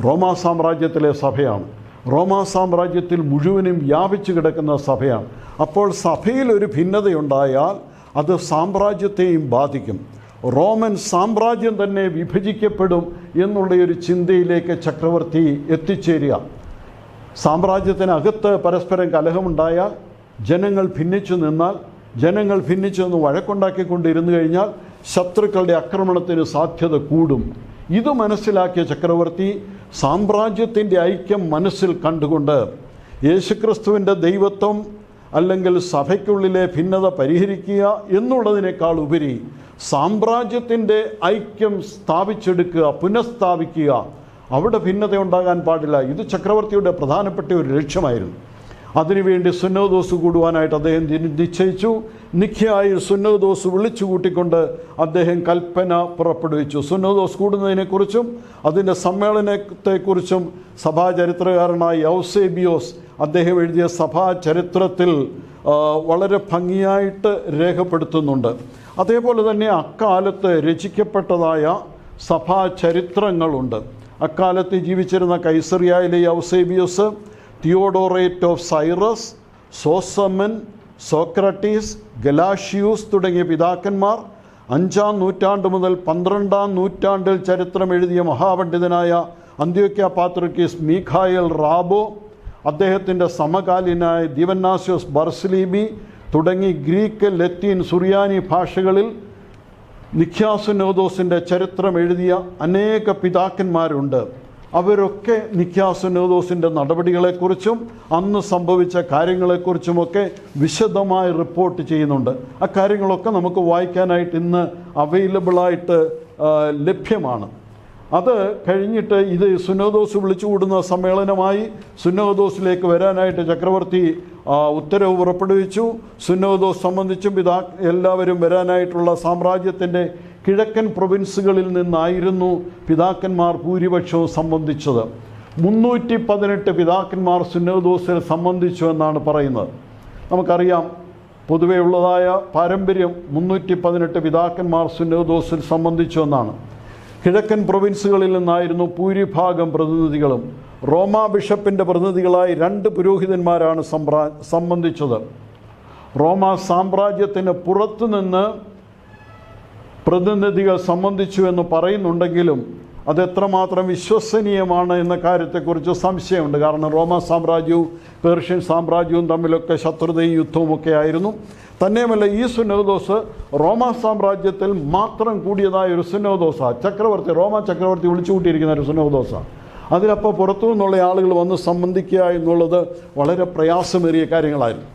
റോമാ സാമ്രാജ്യത്തിലെ സഭയാണ്. റോമാ സാമ്രാജ്യത്തിൽ മുഴുവനും വ്യാപിച്ചു കിടക്കുന്ന സഭയാണ്. അപ്പോൾ സഭയിൽ ഒരു ഭിന്നതയുണ്ടായാൽ അത് സാമ്രാജ്യത്തെയും ബാധിക്കും. റോമൻ സാമ്രാജ്യം തന്നെ വിഭജിക്കപ്പെടും എന്നുള്ളൊരു ചിന്തയിലേക്ക് ചക്രവർത്തി എത്തിച്ചേരുക. സാമ്രാജ്യത്തിനകത്ത് പരസ്പരം കലഹമുണ്ടായാൽ, ജനങ്ങൾ ഭിന്നിച്ചു നിന്നാൽ, ജനങ്ങൾ ഭിന്നിച്ചു നിന്ന് വഴക്കുണ്ടാക്കിക്കൊണ്ടിരുന്നു കഴിഞ്ഞാൽ ശത്രുക്കളുടെ ആക്രമണത്തിന് സാധ്യത കൂടും. ഇത് മനസ്സിലാക്കിയ ചക്രവർത്തി സാമ്രാജ്യത്തിൻ്റെ ഐക്യം മനസ്സിൽ കണ്ടുകൊണ്ട് യേശുക്രിസ്തുവിൻ്റെ ദൈവത്വം അല്ലെങ്കിൽ സഭയ്ക്കുള്ളിലെ ഭിന്നത പരിഹരിക്കുക എന്നുള്ളതിനേക്കാൾ ഉപരി സാമ്രാജ്യത്തിൻ്റെ ഐക്യം സ്ഥാപിച്ചെടുക്കുക, പുനഃസ്ഥാപിക്കുക, അവിടെ ഭിന്നത ഉണ്ടാകാൻ പാടില്ല. ഇത് ചക്രവർത്തിയുടെ പ്രധാനപ്പെട്ട ഒരു ലക്ഷ്യമായിരുന്നു. അതിനുവേണ്ടി സുന്നോദോസ് കൂടുവാനായിട്ട് അദ്ദേഹം നിശ്ചയിച്ചു. നിഖ്യയിൽ സുന്നോദോസ് വിളിച്ചു കൂട്ടിക്കൊണ്ട് അദ്ദേഹം കൽപ്പന പുറപ്പെടുവിച്ചു. സുന്നോദോസ് കൂടുന്നതിനെക്കുറിച്ചും അതിൻ്റെ സമ്മേളനത്തെക്കുറിച്ചും സഭാചരിത്രകാരനായ യൗസേബിയോസ് അദ്ദേഹം എഴുതിയ സഭാചരിത്രത്തിൽ വളരെ ഭംഗിയായിട്ട് രേഖപ്പെടുത്തുന്നുണ്ട്. അതേപോലെ തന്നെ അക്കാലത്ത് രചിക്കപ്പെട്ടതായ സഭാചരിത്രങ്ങളുണ്ട്. അക്കാലത്ത് ജീവിച്ചിരുന്ന കൈസറിയയിലെ യൗസേബിയോസ്, തിയോഡോറേറ്റ് ഓഫ് സൈറസ്, സോസമൻ, സോക്രട്ടീസ്, ഗലാഷ്യൂസ് തുടങ്ങിയ പിതാക്കന്മാർ 5-ാം നൂറ്റാണ്ട് മുതൽ 12-ാം നൂറ്റാണ്ടിൽ ചരിത്രം എഴുതിയ മഹാപണ്ഡിതനായ അന്ത്യോക്യ പാത്രിക്കീസ് മീഖായേൽ റാബോ, അദ്ദേഹത്തിൻ്റെ സമകാലീനായ ദിവന്നാസ്യോസ് ബർസ്ലീബി തുടങ്ങി ഗ്രീക്ക്, ലത്തീൻ, സുറിയാനി ഭാഷകളിൽ നിഖ്യാസുനോദോസിൻ്റെ ചരിത്രം എഴുതിയ അനേക പിതാക്കന്മാരുണ്ട്. അവരൊക്കെ നിഖ്യാസുനോദോസിൻ്റെ നടപടികളെക്കുറിച്ചും അന്ന് സംഭവിച്ച കാര്യങ്ങളെക്കുറിച്ചുമൊക്കെ വിശദമായി റിപ്പോർട്ട് ചെയ്യുന്നുണ്ട്. അക്കാര്യങ്ങളൊക്കെ നമുക്ക് വായിക്കാനായിട്ട് ഇന്ന് അവൈലബിളായിട്ട് ലഭ്യമാണ്. അത് കഴിഞ്ഞിട്ട് ഇത് സുന്നോദോസ് വിളിച്ചു കൂടുന്ന സമ്മേളനമായി സുന്നോദോസിലേക്ക് വരാനായിട്ട് ചക്രവർത്തി ഉത്തരവ് പുറപ്പെടുവിച്ചു. സുന്നോദോസ് സംബന്ധിച്ചും എല്ലാവരും വരാനായിട്ടുള്ള സാമ്രാജ്യത്തിൻ്റെ കിഴക്കൻ പ്രൊവിൻസുകളിൽ നിന്നായിരുന്നു പിതാക്കന്മാർ ഭൂരിപക്ഷവും സംബന്ധിച്ചത്. 318 പിതാക്കന്മാർ സുന്നോദോസിൽ സംബന്ധിച്ചു എന്നാണ് പറയുന്നത്. നമുക്കറിയാം, പൊതുവെ ഉള്ളതായ പാരമ്പര്യം 318 പിതാക്കന്മാർ സുന്നോദോസിൽ സംബന്ധിച്ചു എന്നാണ്. കിഴക്കൻ പ്രൊവിൻസുകളിൽ നിന്നായിരുന്നു ഭൂരിഭാഗം പ്രതിനിധികളും. റോമാ ബിഷപ്പിൻ്റെ പ്രതിനിധികളായി 2 പുരോഹിതന്മാരാണ് സംബന്ധിച്ചത്. റോമാ സാമ്രാജ്യത്തിന് പുറത്തുനിന്ന് പ്രതിനിധികൾ സംബന്ധിച്ചു എന്ന് പറയുന്നുണ്ടെങ്കിലും അതെത്രമാത്രം വിശ്വസനീയമാണ് എന്ന കാര്യത്തെക്കുറിച്ച് സംശയമുണ്ട്. കാരണം റോമാ സാമ്രാജ്യവും പേർഷ്യൻ സാമ്രാജ്യവും തമ്മിലൊക്കെ ശത്രുതയും യുദ്ധവുമൊക്കെ ആയിരുന്നു. തന്നെയുമല്ല, ഈ സുന്നോദോസ് റോമാ സാമ്രാജ്യത്തിൽ മാത്രം കൂടിയതായ ഒരു സുന്നോദോസാണ്. റോമാ ചക്രവർത്തി വിളിച്ചു കൂട്ടിയിരിക്കുന്ന ഒരു സുന്നോദോസാണ്. അതിലപ്പോൾ പുറത്തു നിന്നുള്ള ആളുകൾ വന്ന് സംബന്ധിക്കുക എന്നുള്ളത് വളരെ പ്രയാസമേറിയ കാര്യങ്ങളായിരുന്നു.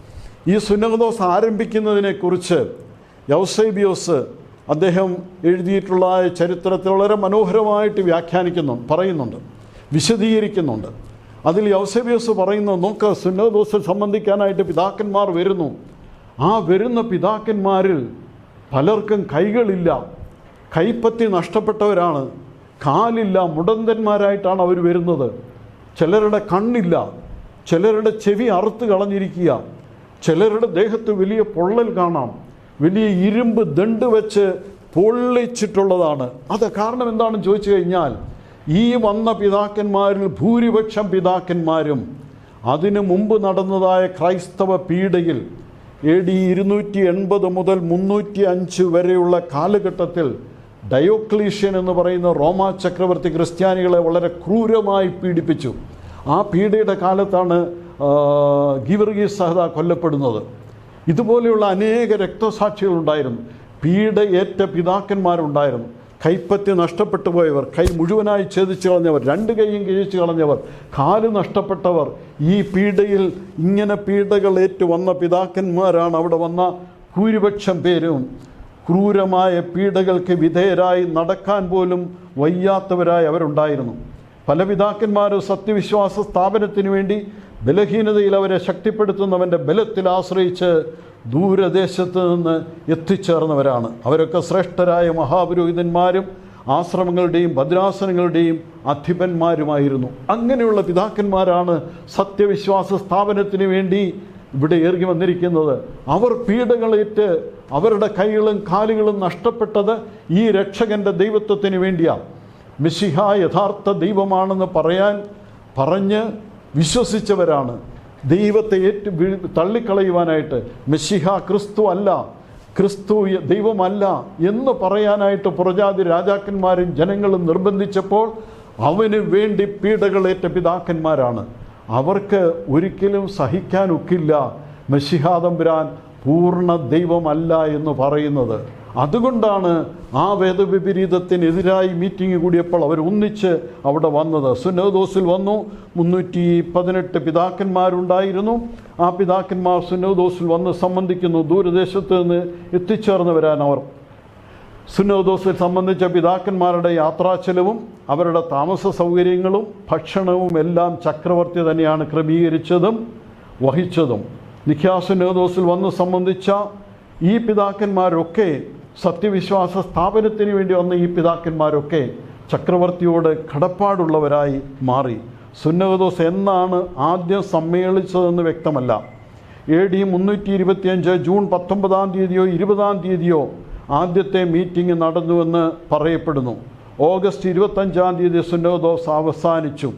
ഈ സുന്നോദോസ് ആരംഭിക്കുന്നതിനെക്കുറിച്ച് യൗസേബിയോസ് അദ്ദേഹം എഴുതിയിട്ടുള്ള ചരിത്രത്തിൽ വളരെ മനോഹരമായിട്ട് പറയുന്നുണ്ട്, വിശദീകരിക്കുന്നുണ്ട്. അതിൽ യൗസേബിയോസ് പറയുന്നത്, നോക്ക്, സുന്നോദോസിൽ സംബന്ധിക്കാനായിട്ട് പിതാക്കന്മാർ വരുന്നു. ആ വരുന്ന പിതാക്കന്മാരിൽ പലർക്കും കൈകളില്ല, കൈപ്പത്തി നഷ്ടപ്പെട്ടവരാണ്, കാലില്ല, മുടന്തന്മാരായിട്ടാണ് അവർ വരുന്നത്. ചിലരുടെ കണ്ണില്ല, ചിലരുടെ ചെവി അറുത്ത് കളഞ്ഞിരിക്കുക, ചിലരുടെ ദേഹത്ത് വലിയ പൊള്ളൽ കാണാം, വലിയ ഇരുമ്പ് ദണ്ട് വെച്ച് പൊള്ളിച്ചിട്ടുള്ളതാണ്. അത് കാരണം എന്താണെന്ന് ചോദിച്ചു കഴിഞ്ഞാൽ, ഈ വന്ന പിതാക്കന്മാരിൽ ഭൂരിപക്ഷം പിതാക്കന്മാരും അതിനു മുമ്പ് നടന്നതായ ക്രൈസ്തവ പീഡയിൽ AD 280 മുതൽ 305 വരെയുള്ള കാലഘട്ടത്തിൽ ഡയോക്ലീഷ്യൻ എന്ന് പറയുന്ന റോമാ ചക്രവർത്തി ക്രിസ്ത്യാനികളെ വളരെ ക്രൂരമായി പീഡിപ്പിച്ചു. ആ പീഡയുടെ കാലത്താണ് ഗീവർഗീസ് സഹദ കൊല്ലപ്പെടുന്നത്. ഇതുപോലെയുള്ള അനേക രക്തസാക്ഷികളുണ്ടായിരുന്നു. പീഡയേറ്റ പിതാക്കന്മാരുണ്ടായിരുന്നു. കൈപ്പത്തി നഷ്ടപ്പെട്ടു പോയവർ, കൈ മുഴുവനായി ഛേദിച്ച് കളഞ്ഞവർ, 2 കൈയും കിഴിച്ച് കളഞ്ഞവർ, കാല് നഷ്ടപ്പെട്ടവർ, ഈ പീഡയിൽ ഇങ്ങനെ പീഡകൾ ഏറ്റുവന്ന പിതാക്കന്മാരാണ് അവിടെ വന്ന ഭൂരിപക്ഷം പേരും. ക്രൂരമായ പീഡകൾക്ക് വിധേയരായി നടക്കാൻ പോലും വയ്യാത്തവരായി അവരുണ്ടായിരുന്നു. പല പിതാക്കന്മാരും സത്യവിശ്വാസ സ്ഥാപനത്തിന് വേണ്ടി ബലഹീനതയിൽ അവരെ ശക്തിപ്പെടുത്തുന്നവൻ്റെ ബലത്തിൽ ആശ്രയിച്ച് ദൂരദേശത്ത് നിന്ന് എത്തിച്ചേർന്നവരാണ്. അവരൊക്കെ ശ്രേഷ്ഠരായ മഹാപുരോഹിതന്മാരും ആശ്രമങ്ങളുടെയും ഭദ്രാസനങ്ങളുടെയും അധിപന്മാരുമായിരുന്നു. അങ്ങനെയുള്ള പിതാക്കന്മാരാണ് സത്യവിശ്വാസ സ്ഥാപനത്തിന് വേണ്ടി ഇവിടെ ഇറങ്ങി വന്നിരിക്കുന്നത്. അവർ പീഡകളേറ്റ് അവരുടെ കൈകളും കാലുകളും നഷ്ടപ്പെട്ടത് ഈ രക്ഷകൻ്റെ ദൈവത്വത്തിന് വേണ്ടിയാണ്. മെശിഹ യഥാർത്ഥ ദൈവമാണെന്ന് പറഞ്ഞ് വിശ്വസിച്ചവരാണ്. ദൈവത്തെ തള്ളിക്കളയുവാനായിട്ട് മെശിഹ ക്രിസ്തു അല്ല, ക്രിസ്തു ദൈവമല്ല എന്ന് പറയാനായിട്ട് പുറജാതി രാജാക്കന്മാരും ജനങ്ങളും നിർബന്ധിച്ചപ്പോൾ അവന് വേണ്ടി പീഡകളേറ്റ പിതാക്കന്മാരാണ്. അവർക്ക് ഒരിക്കലും സഹിക്കാനൊക്കില്ല മെശിഹ തമ്പുരാൻ പൂർണ്ണ ദൈവമല്ല എന്ന് പറയുന്നത്. അതുകൊണ്ടാണ് ആ വേദവിപരീതത്തിനെതിരായി മീറ്റിംഗ് കൂടിയപ്പോൾ അവർ ഒന്നിച്ച് അവിടെ വന്നത്. സുന്നോദോസിൽ വന്നു. 318 പിതാക്കന്മാരുണ്ടായിരുന്നു. ആ പിതാക്കന്മാർ സുന്നോദോസിൽ വന്ന് സംബന്ധിക്കുന്നു. ദൂരദേശത്ത് നിന്ന് എത്തിച്ചേർന്നവരാണ് അവർ. സുന്നോദോസിൽ സംബന്ധിച്ച പിതാക്കന്മാരുടെ യാത്രാച്ചെലവും അവരുടെ താമസ സൗകര്യങ്ങളും ഭക്ഷണവും എല്ലാം ചക്രവർത്തി തന്നെയാണ് ക്രമീകരിച്ചതും വഹിച്ചതും. നിഖ്യാ സുന്നോദോസിൽ വന്ന് സംബന്ധിച്ച ഈ പിതാക്കന്മാരൊക്കെ, സത്യവിശ്വാസ സ്ഥാപനത്തിന് വേണ്ടി വന്ന ഈ പിതാക്കന്മാരൊക്കെ ചക്രവർത്തിയോട് കടപ്പാടുള്ളവരായി മാറി. സുന്നോദോസ് എന്നാണ് ആദ്യം സമ്മേളിച്ചതെന്ന് വ്യക്തമല്ല. AD 325 ജൂൺ 19-ാം തീയതിയോ 20-ാം തീയതിയോ ആദ്യത്തെ മീറ്റിംഗ് നടന്നുവെന്ന് പറയപ്പെടുന്നു. ഓഗസ്റ്റ് 25-ാം തീയതി സുന്നോദോസ് അവസാനിച്ചു.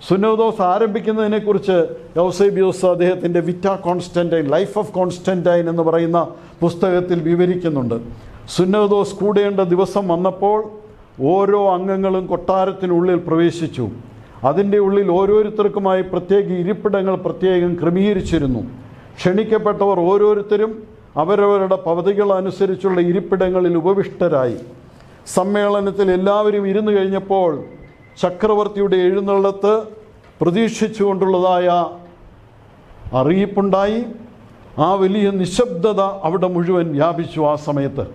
സുന്നോദോസ് ആരംഭിക്കുന്നതിനെക്കുറിച്ച് യൗസേബിയോസ് അദ്ദേഹത്തിൻ്റെ വിറ്റ കോൺസ്റ്റൻറ്റൈൻ, ലൈഫ് ഓഫ് കോൺസ്റ്റൻറ്റൈൻ എന്ന് പറയുന്ന പുസ്തകത്തിൽ വിവരിക്കുന്നുണ്ട്. സുന്നോദോസ് കൂടേണ്ട ദിവസം വന്നപ്പോൾ ഓരോ അംഗങ്ങളും കൊട്ടാരത്തിനുള്ളിൽ പ്രവേശിച്ചു. അതിൻ്റെ ഉള്ളിൽ ഓരോരുത്തർക്കുമായി പ്രത്യേക ഇരിപ്പിടങ്ങൾ പ്രത്യേകം ക്രമീകരിച്ചിരുന്നു. ക്ഷണിക്കപ്പെട്ടവർ ഓരോരുത്തരും അവരവരുടെ പദ്ധതികൾ അനുസരിച്ചുള്ള ഇരിപ്പിടങ്ങളിൽ ഉപവിഷ്ടരായി. സമ്മേളനത്തിൽ എല്ലാവരും ഇരുന്നു കഴിഞ്ഞപ്പോൾ ചക്രവർത്തിയുടെ എഴുന്നള്ളത്ത് പ്രതീക്ഷിച്ചുകൊണ്ടുള്ളതായ അറിയിപ്പുണ്ടായി. ആ വലിയ നിശബ്ദത അവിടെ മുഴുവൻ വ്യാപിച്ചു. ആ സമയത്ത്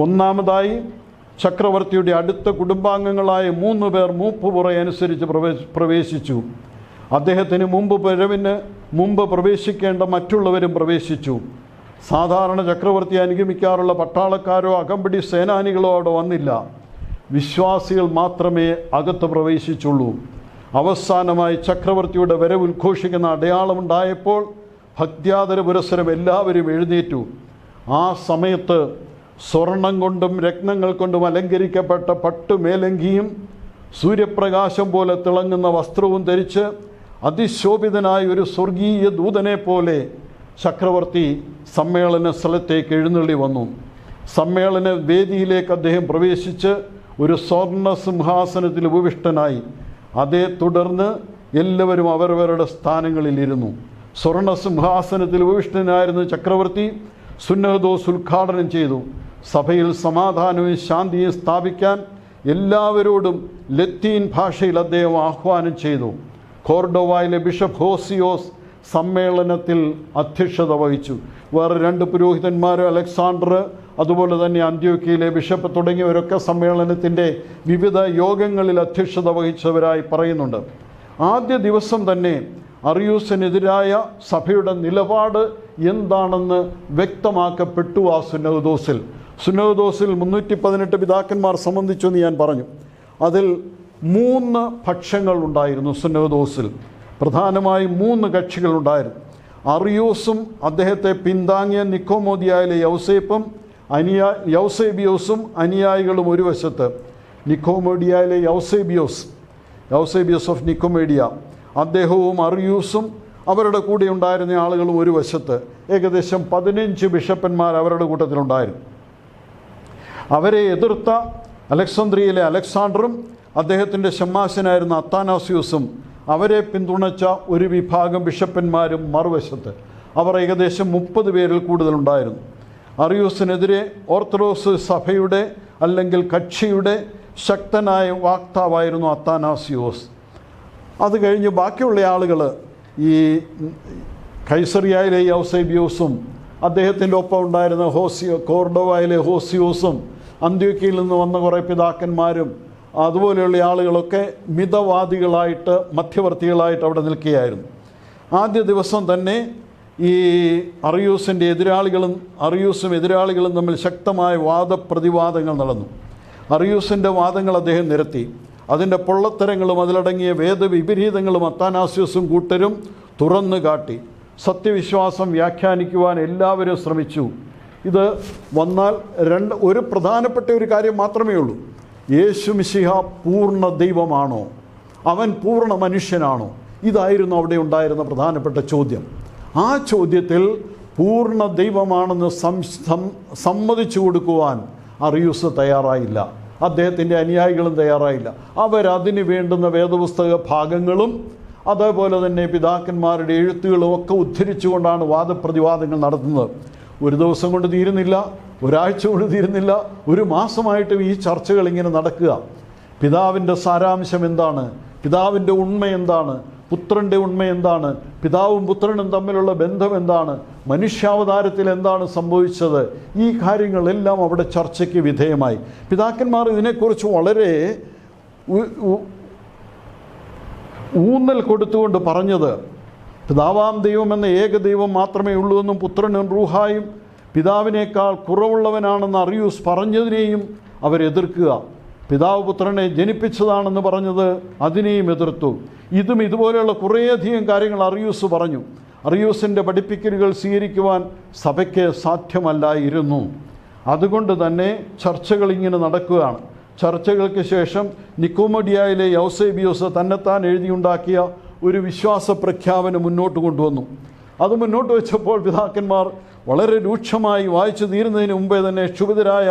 ഒന്നാമതായി ചക്രവർത്തിയുടെ അടുത്ത കുടുംബാംഗങ്ങളായ 3 പേർ മൂപ്പുപുറ അനുസരിച്ച് പ്രവേശിച്ചു. അദ്ദേഹത്തിന് മുമ്പ് പ്രവേശിക്കേണ്ട മറ്റുള്ളവരും പ്രവേശിച്ചു. സാധാരണ ചക്രവർത്തി അനുഗമിക്കാറുള്ള പട്ടാളക്കാരോ അകമ്പടി സേനാനികളോ അവിടെ വന്നില്ല. വിശ്വാസികൾ മാത്രമേ അകത്ത് പ്രവേശിച്ചുള്ളൂ. അവസാനമായി ചക്രവർത്തിയുടെ വരവ് ഉദ്ഘോഷിക്കുന്ന അടയാളമുണ്ടായപ്പോൾ ഭക്ത്യാദര പുരസ്സരം എല്ലാവരും എഴുന്നേറ്റു. ആ സമയത്ത് സ്വർണം കൊണ്ടും രത്നങ്ങൾ കൊണ്ടും അലങ്കരിക്കപ്പെട്ട പട്ടുമേലങ്കിയും സൂര്യപ്രകാശം പോലെ തിളങ്ങുന്ന വസ്ത്രവും ധരിച്ച് അതിശോഭിതനായ ഒരു സ്വർഗീയ ദൂതനെ പോലെ ചക്രവർത്തി സമ്മേളന സ്ഥലത്തേക്ക് എഴുന്നള്ളി വന്നു. സമ്മേളന വേദിയിലേക്ക് അദ്ദേഹം പ്രവേശിച്ച് ഒരു സ്വർണ്ണ സിംഹാസനത്തിൽ ഉപവിഷ്ടനായി. അതേ തുടർന്ന് എല്ലാവരും അവരവരുടെ സ്ഥാനങ്ങളിലിരുന്നു. സ്വർണ്ണ സിംഹാസനത്തിൽ ഉപവിഷ്ടനായിരുന്ന ചക്രവർത്തി സുന്നോദോസ് ഉദ്ഘാടനം ചെയ്തു. സഭയിൽ സമാധാനവും ശാന്തിയും സ്ഥാപിക്കാൻ എല്ലാവരോടും ലത്തീൻ ഭാഷയിൽ അദ്ദേഹം ആഹ്വാനം ചെയ്തു. കോർഡോവയിലെ ബിഷപ്പ് ഹോസിയോസ് സമ്മേളനത്തിൽ അധ്യക്ഷത വഹിച്ചു. വേറെ 2 പുരോഹിതന്മാർ, അലക്സാണ്ടർ, അതുപോലെ തന്നെ അന്ത്യോക്യയിലെ ബിഷപ്പ് തുടങ്ങിയവരൊക്കെ സമ്മേളനത്തിൻ്റെ വിവിധ യോഗങ്ങളിൽ അധ്യക്ഷത വഹിച്ചവരായി പറയുന്നുണ്ട്. ആദ്യ ദിവസം തന്നെ അറിയൂസിനെതിരായ സഭയുടെ നിലപാട് എന്താണെന്ന് വ്യക്തമാക്കപ്പെട്ടു. ആ സുന്നോദോസിൽ 318 പിതാക്കന്മാർ സംബന്ധിച്ചെന്ന് ഞാൻ പറഞ്ഞു. അതിൽ 3 പക്ഷങ്ങൾ ഉണ്ടായിരുന്നു. സുന്നോദോസിൽ പ്രധാനമായും 3 കക്ഷികളുണ്ടായിരുന്നു. അറിയൂസും അദ്ദേഹത്തെ പിന്താങ്ങിയ നിക്കോമോദിയയിലെ യൗസേബിയോസും അനുയായികളും ഒരു വശത്ത്, നിക്കോമോഡിയയിലെ യൗസേബിയോസ് ഓഫ് നിക്കോമേഡിയ അദ്ദേഹവും അറിയൂസും അവരുടെ കൂടെ ഉണ്ടായിരുന്ന ആളുകളും ഒരു വശത്ത്. ഏകദേശം 15 ബിഷപ്പന്മാർ അവരുടെ കൂട്ടത്തിലുണ്ടായിരുന്നു. അവരെ എതിർത്ത അലക്സാന്ദ്രിയയിലെ അലക്സാണ്ടറും അദ്ദേഹത്തിൻ്റെ ഷമ്മാശനായിരുന്ന അത്താനാസ്യൂസും അവരെ പിന്തുണച്ച ഒരു വിഭാഗം ബിഷപ്പന്മാരും മറുവശത്ത്. അവർ ഏകദേശം 30 പേരിൽ കൂടുതലുണ്ടായിരുന്നു. അറിയൂസിനെതിരെ ഓർത്തഡോക്സ് സഭയുടെ അല്ലെങ്കിൽ കക്ഷിയുടെ ശക്തനായ വാക്താവായിരുന്നു അത്താനാസ്യൂസ്. അത് കഴിഞ്ഞ് ബാക്കിയുള്ള ആളുകൾ, ഈ കൈസറിയയിലെ യൗസേബിയോസും അദ്ദേഹത്തിൻ്റെ ഒപ്പം ഉണ്ടായിരുന്ന കോർഡോവയിലെ ഹോസിയോസും അന്ത്യോക്യയിൽ നിന്ന് വന്ന കുറേ പിതാക്കന്മാരും അതുപോലെയുള്ള ആളുകളൊക്കെ മിതവാദികളായിട്ട് മധ്യവർത്തികളായിട്ട് അവിടെ നിൽക്കുകയായിരുന്നു. ആദ്യ ദിവസം തന്നെ ഈ അറിയൂസും എതിരാളികളും തമ്മിൽ ശക്തമായ വാദപ്രതിവാദങ്ങൾ നടന്നു. അറിയൂസിൻ്റെ വാദങ്ങൾ അദ്ദേഹം നിരത്തി. അതിൻ്റെ പൊള്ളത്തരങ്ങളും അതിലടങ്ങിയ വേദവിപരീതങ്ങളും അത്താനാസ്യോസും കൂട്ടരും തുറന്നു കാട്ടി. സത്യവിശ്വാസം വ്യാഖ്യാനിക്കുവാൻ എല്ലാവരും ശ്രമിച്ചു. ഇത് വന്നാൽ ഒരു പ്രധാനപ്പെട്ട ഒരു കാര്യം മാത്രമേ ഉള്ളൂ. യേശു മിശിഹ പൂർണ്ണ ദൈവമാണോ? അവൻ പൂർണ്ണ മനുഷ്യനാണോ? ഇതായിരുന്നു അവിടെ ഉണ്ടായിരുന്ന പ്രധാനപ്പെട്ട ചോദ്യം. ആ ചോദ്യത്തിൽ പൂർണ്ണ ദൈവമാണെന്ന് സമ്മതിച്ചു കൊടുക്കുവാൻ അറിയൂസ് തയ്യാറായില്ല. അദ്ദേഹത്തിൻ്റെ അനുയായികളും തയ്യാറായില്ല. അവരതിന് വേണ്ടുന്ന വേദപുസ്തക ഭാഗങ്ങളും അതേപോലെ തന്നെ പിതാക്കന്മാരുടെ എഴുത്തുകളും ഒക്കെ ഉദ്ധരിച്ചുകൊണ്ടാണ് വാദപ്രതിവാദങ്ങൾ നടത്തുന്നത്. ഒരു ദിവസം കൊണ്ട് തീരുന്നില്ല, ഒരാഴ്ച കൊണ്ട് തീരുന്നില്ല, ഒരു മാസമായിട്ടും ഈ ചർച്ചകൾ ഇങ്ങനെ നടക്കുക. പിതാവിൻ്റെ സാരാംശം എന്താണ്? പിതാവിൻ്റെ ഉണ്മ എന്താണ്? പുത്രൻ്റെ ഉണ്മ എന്താണ്? പിതാവും പുത്രനും തമ്മിലുള്ള ബന്ധം എന്താണ്? മനുഷ്യാവതാരത്തിൽ എന്താണ് സംഭവിച്ചത്? ഈ കാര്യങ്ങളെല്ലാം അവിടെ ചർച്ചയ്ക്ക് വിധേയമായി. പിതാക്കന്മാർ ഇതിനെക്കുറിച്ച് വളരെ ഊന്നൽ കൊടുത്തുകൊണ്ട് പറഞ്ഞത് പിതാവാം ദൈവം എന്ന ഏകദൈവം മാത്രമേ ഉള്ളൂ എന്നും പുത്രനും റൂഹായും പിതാവിനേക്കാൾ കുറവുള്ളവനാണെന്ന് അറിയൂസ് പറഞ്ഞതിനെയും അവരെതിർക്കുക. പിതാവ് പുത്രനെ ജനിപ്പിച്ചതാണെന്ന് പറഞ്ഞത് അതിനെയും എതിർത്തു. ഇതുപോലെയുള്ള കുറേയധികം കാര്യങ്ങൾ അറിയൂസ് പറഞ്ഞു. അറിയൂസിൻ്റെ പഠിപ്പിക്കലുകൾ സ്വീകരിക്കുവാൻ സഭയ്ക്ക് സാധ്യമല്ലായിരുന്നു. അതുകൊണ്ട് തന്നെ ചർച്ചകൾ ഇങ്ങനെ നടക്കുകയാണ്. ചർച്ചകൾക്ക് ശേഷം നിക്കോമോഡിയയിലെ യൗസേബിയോസ് തന്നെത്താൻ എഴുതിയുണ്ടാക്കിയ ഒരു വിശ്വാസ പ്രഖ്യാപനം മുന്നോട്ട് കൊണ്ടുവന്നു. അത് മുന്നോട്ട് വെച്ചപ്പോൾ പിതാക്കന്മാർ വളരെ രൂക്ഷമായി വായിച്ചു തീരുന്നതിന് മുമ്പേ തന്നെ ക്ഷുഭിതരായ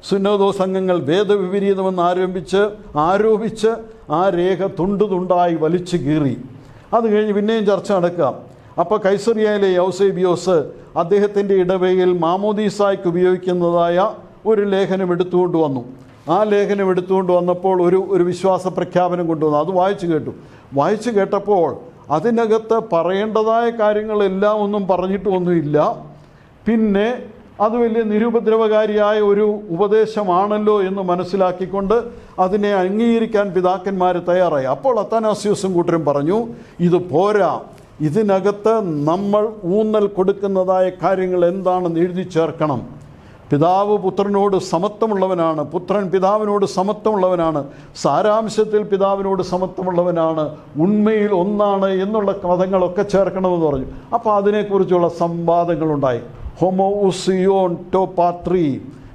സുന്നോദോസ് അംഗങ്ങൾ വേദവിപരീതമെന്ന് ആരോപിച്ച് ആ രേഖ തുണ്ടായി വലിച്ചു കീറി. അത് കഴിഞ്ഞ് പിന്നെയും ചർച്ച നടക്കുക. അപ്പോൾ കൈസറിയയിലെ യൗസേബിയോസ് അദ്ദേഹത്തിൻ്റെ ഇടവകയിൽ മാമോദീസായ്ക്ക് ഉപയോഗിക്കുന്നതായ ഒരു ലേഖനം എടുത്തുകൊണ്ട് വന്നു. ആ ലേഖനം എടുത്തുകൊണ്ട് വന്നപ്പോൾ ഒരു വിശ്വാസ പ്രഖ്യാപനം കൊണ്ടുവന്നു. അത് വായിച്ചു കേട്ടപ്പോൾ അതിനകത്ത് പറയേണ്ടതായ കാര്യങ്ങളെല്ലാം ഒന്നും പറഞ്ഞിട്ടൊന്നുമില്ല. പിന്നെ അത് വലിയ നിരുപദ്രവകാരിയായ ഒരു ഉപദേശമാണല്ലോ എന്ന് മനസ്സിലാക്കിക്കൊണ്ട് അതിനെ അംഗീകരിക്കാൻ പിതാക്കന്മാർ തയ്യാറായി. അപ്പോൾ അത്താനാസ്യോസും കൂട്ടരും പറഞ്ഞു, ഇത് പോരാ, ഇതിനകത്ത് നമ്മൾ ഊന്നൽ കൊടുക്കുന്നതായ കാര്യങ്ങൾ എന്താണെന്ന് എഴുതി ചേർക്കണം. പിതാവ് പുത്രനോട് സമത്വമുള്ളവനാണ്, പുത്രൻ പിതാവിനോട് സമത്വമുള്ളവനാണ്, സാരാംശത്തിൽ പിതാവിനോട് സമത്വമുള്ളവനാണ്, ഉണ്മയിൽ ഒന്നാണ് എന്നുള്ള പദങ്ങളൊക്കെ ചേർക്കണമെന്ന് പറഞ്ഞു. അപ്പോൾ അതിനെക്കുറിച്ചുള്ള സംവാദങ്ങളുണ്ടായി. ഹോമോഉസിയോൺ ടോ പാത്രി,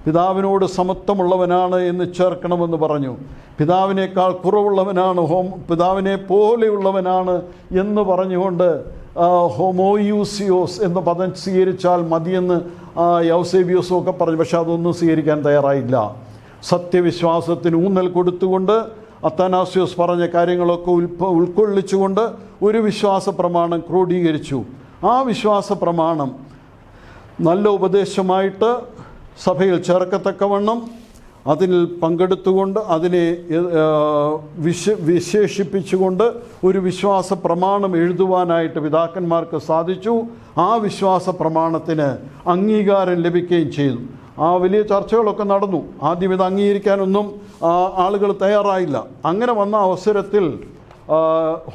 പിതാവിനോട് സമത്വമുള്ളവനാണ് എന്ന് ചേർക്കണമെന്ന് പറഞ്ഞു. പിതാവിനേക്കാൾ കുറവുള്ളവനാണ്, പിതാവിനെ പോലെയുള്ളവനാണ് എന്ന് പറഞ്ഞുകൊണ്ട് ഹോമോയൂസിയോസ് എന്ന പദം സ്വീകരിച്ചാൽ മതിയെന്ന് യൗസേബിയോസും ഒക്കെ പറഞ്ഞു. പക്ഷെ അതൊന്നും സ്വീകരിക്കാൻ തയ്യാറായില്ല. സത്യവിശ്വാസത്തിന് ഊന്നൽ കൊടുത്തുകൊണ്ട് അത്താനാസ്യോസ് പറഞ്ഞ കാര്യങ്ങളൊക്കെ ഉൾക്കൊള്ളിച്ചുകൊണ്ട് ഒരു വിശ്വാസ പ്രമാണം ക്രോഡീകരിച്ചു. ആ വിശ്വാസ പ്രമാണം നല്ല ഉപദേശമായിട്ട് സഭയിൽ ചേർക്കത്തക്കവണ്ണം അതിൽ പങ്കെടുത്തുകൊണ്ട് അതിനെ വിശേഷിപ്പിച്ചുകൊണ്ട് ഒരു വിശ്വാസ പ്രമാണം എഴുതുവാനായിട്ട് പിതാക്കന്മാർക്ക് സാധിച്ചു. ആ വിശ്വാസ പ്രമാണത്തിന് അംഗീകാരം ലഭിക്കുകയും ചെയ്തു. ആ വലിയ ചർച്ചകളൊക്കെ നടന്നു. ആദ്യം ഇത് അംഗീകരിക്കാനൊന്നും ആളുകൾ തയ്യാറായില്ല. അങ്ങനെ വന്ന അവസരത്തിൽ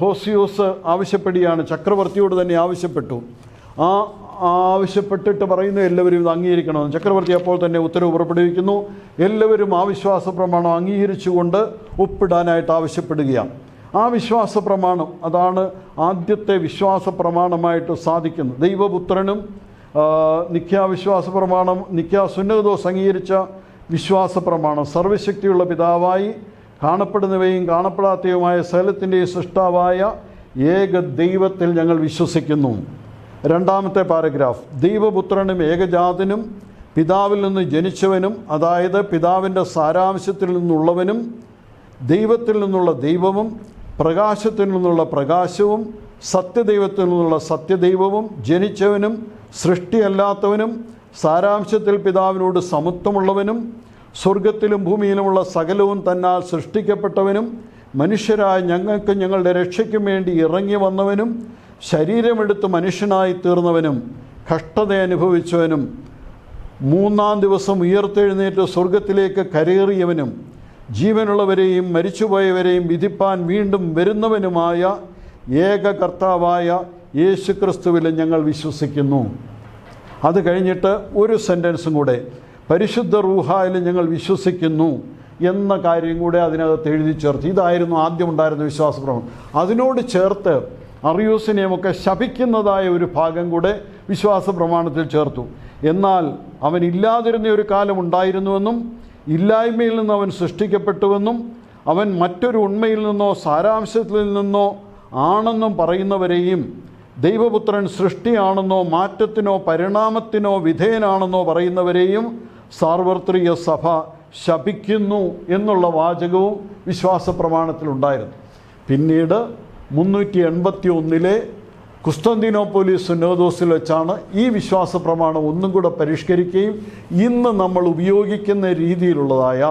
ഹോസിയോസ് ആവശ്യപ്പെടുകയാണ്, ചക്രവർത്തിയോട് തന്നെ ആവശ്യപ്പെട്ടു. ആവശ്യപ്പെട്ടിട്ട് പറയുന്നു എല്ലാവരും ഇത് അംഗീകരിക്കണമെന്ന്. ചക്രവർത്തി അപ്പോൾ തന്നെ ഉത്തരവ് പുറപ്പെടുവിക്കുന്നു. എല്ലാവരും ആ വിശ്വാസ പ്രമാണം അംഗീകരിച്ചുകൊണ്ട് ഒപ്പിടാനായിട്ട് ആവശ്യപ്പെടുകയാണ്. ആ വിശ്വാസ പ്രമാണം അതാണ് ആദ്യത്തെ വിശ്വാസ പ്രമാണമായിട്ട് സാധിക്കുന്നത്. ദൈവപുത്രനും നിഖ്യാവിശ്വാസ പ്രമാണം, നിഖ്യാ സുന്നതദോസ് അംഗീകരിച്ച വിശ്വാസ പ്രമാണം, സർവശക്തിയുള്ള പിതാവായി കാണപ്പെടുന്നവയും കാണപ്പെടാത്തവയുമായ സകലത്തിൻ്റെയും സൃഷ്ടാവായ ഏക ദൈവത്തിൽ ഞങ്ങൾ വിശ്വസിക്കുന്നു. രണ്ടാമത്തെ പാരഗ്രാഫ്, ദൈവപുത്രനും ഏകജാതനും പിതാവിൽ നിന്ന് ജനിച്ചവനും, അതായത് പിതാവിൻ്റെ സാരാംശത്തിൽ നിന്നുള്ളവനും ദൈവത്തിൽ നിന്നുള്ള ദൈവവും പ്രകാശത്തിൽ നിന്നുള്ള പ്രകാശവും സത്യദൈവത്തിൽ നിന്നുള്ള സത്യദൈവവും, ജനിച്ചവനും സൃഷ്ടിയല്ലാത്തവനും സാരാംശത്തിൽ പിതാവിനോട് സമത്വമുള്ളവനും സ്വർഗത്തിലും ഭൂമിയിലുമുള്ള സകലവും തന്നാൽ സൃഷ്ടിക്കപ്പെട്ടവനും മനുഷ്യരായ ഞങ്ങൾക്ക് ഞങ്ങളുടെ രക്ഷയ്ക്കും വേണ്ടി ഇറങ്ങി വന്നവനും ശരീരമെടുത്ത് മനുഷ്യനായി തീർന്നവനും കഷ്ടത അനുഭവിച്ചവനും മൂന്നാം ദിവസം ഉയർത്തെഴുന്നേറ്റ് സ്വർഗത്തിലേക്ക് കരേറിയവനും ജീവനുള്ളവരെയും മരിച്ചുപോയവരെയും വിധിപ്പാൻ വീണ്ടും വരുന്നവനുമായ ഏക കർത്താവായ യേശുക്രിസ്തുവിൽ ഞങ്ങൾ വിശ്വസിക്കുന്നു. അത് കഴിഞ്ഞിട്ട് ഒരു സെൻറ്റൻസും കൂടെ, പരിശുദ്ധ റൂഹായിൽ ഞങ്ങൾ വിശ്വസിക്കുന്നു എന്ന കാര്യം കൂടെ അതിനകത്ത് എഴുതി ചേർത്ത്. ഇതായിരുന്നു ആദ്യം ഉണ്ടായിരുന്ന വിശ്വാസപ്രമാണം. അതിനോട് ചേർത്ത് അറിയൂസിനെയുമൊക്കെ ശപിക്കുന്നതായ ഒരു ഭാഗം കൂടെ വിശ്വാസ പ്രമാണത്തിൽ ചേർത്തു. എന്നാൽ അവൻ ഇല്ലാതിരുന്ന ഒരു കാലം ഉണ്ടായിരുന്നുവെന്നും ഇല്ലായ്മയിൽ നിന്ന് അവൻ സൃഷ്ടിക്കപ്പെട്ടുവെന്നും അവൻ മറ്റൊരു ഉണ്മയിൽ നിന്നോ സാരാംശത്തിൽ നിന്നോ ആണെന്നും പറയുന്നവരെയും ദൈവപുത്രൻ സൃഷ്ടിയാണെന്നോ മാറ്റത്തിനോ പരിണാമത്തിനോ വിധേയനാണെന്നോ പറയുന്നവരെയും സാർവത്രിക സഭ ശപിക്കുന്നു എന്നുള്ള വാചകവും വിശ്വാസ പ്രമാണത്തിലുണ്ടായിരുന്നു. പിന്നീട് 381 കുസ്തന്തീനോപ്പോലിസ് സുന്നോദോസിൽ വെച്ചാണ് ഈ വിശ്വാസ പ്രമാണം ഒന്നും കൂടെ പരിഷ്കരിക്കുകയും ഇന്ന് നമ്മൾ ഉപയോഗിക്കുന്ന രീതിയിലുള്ളതായ,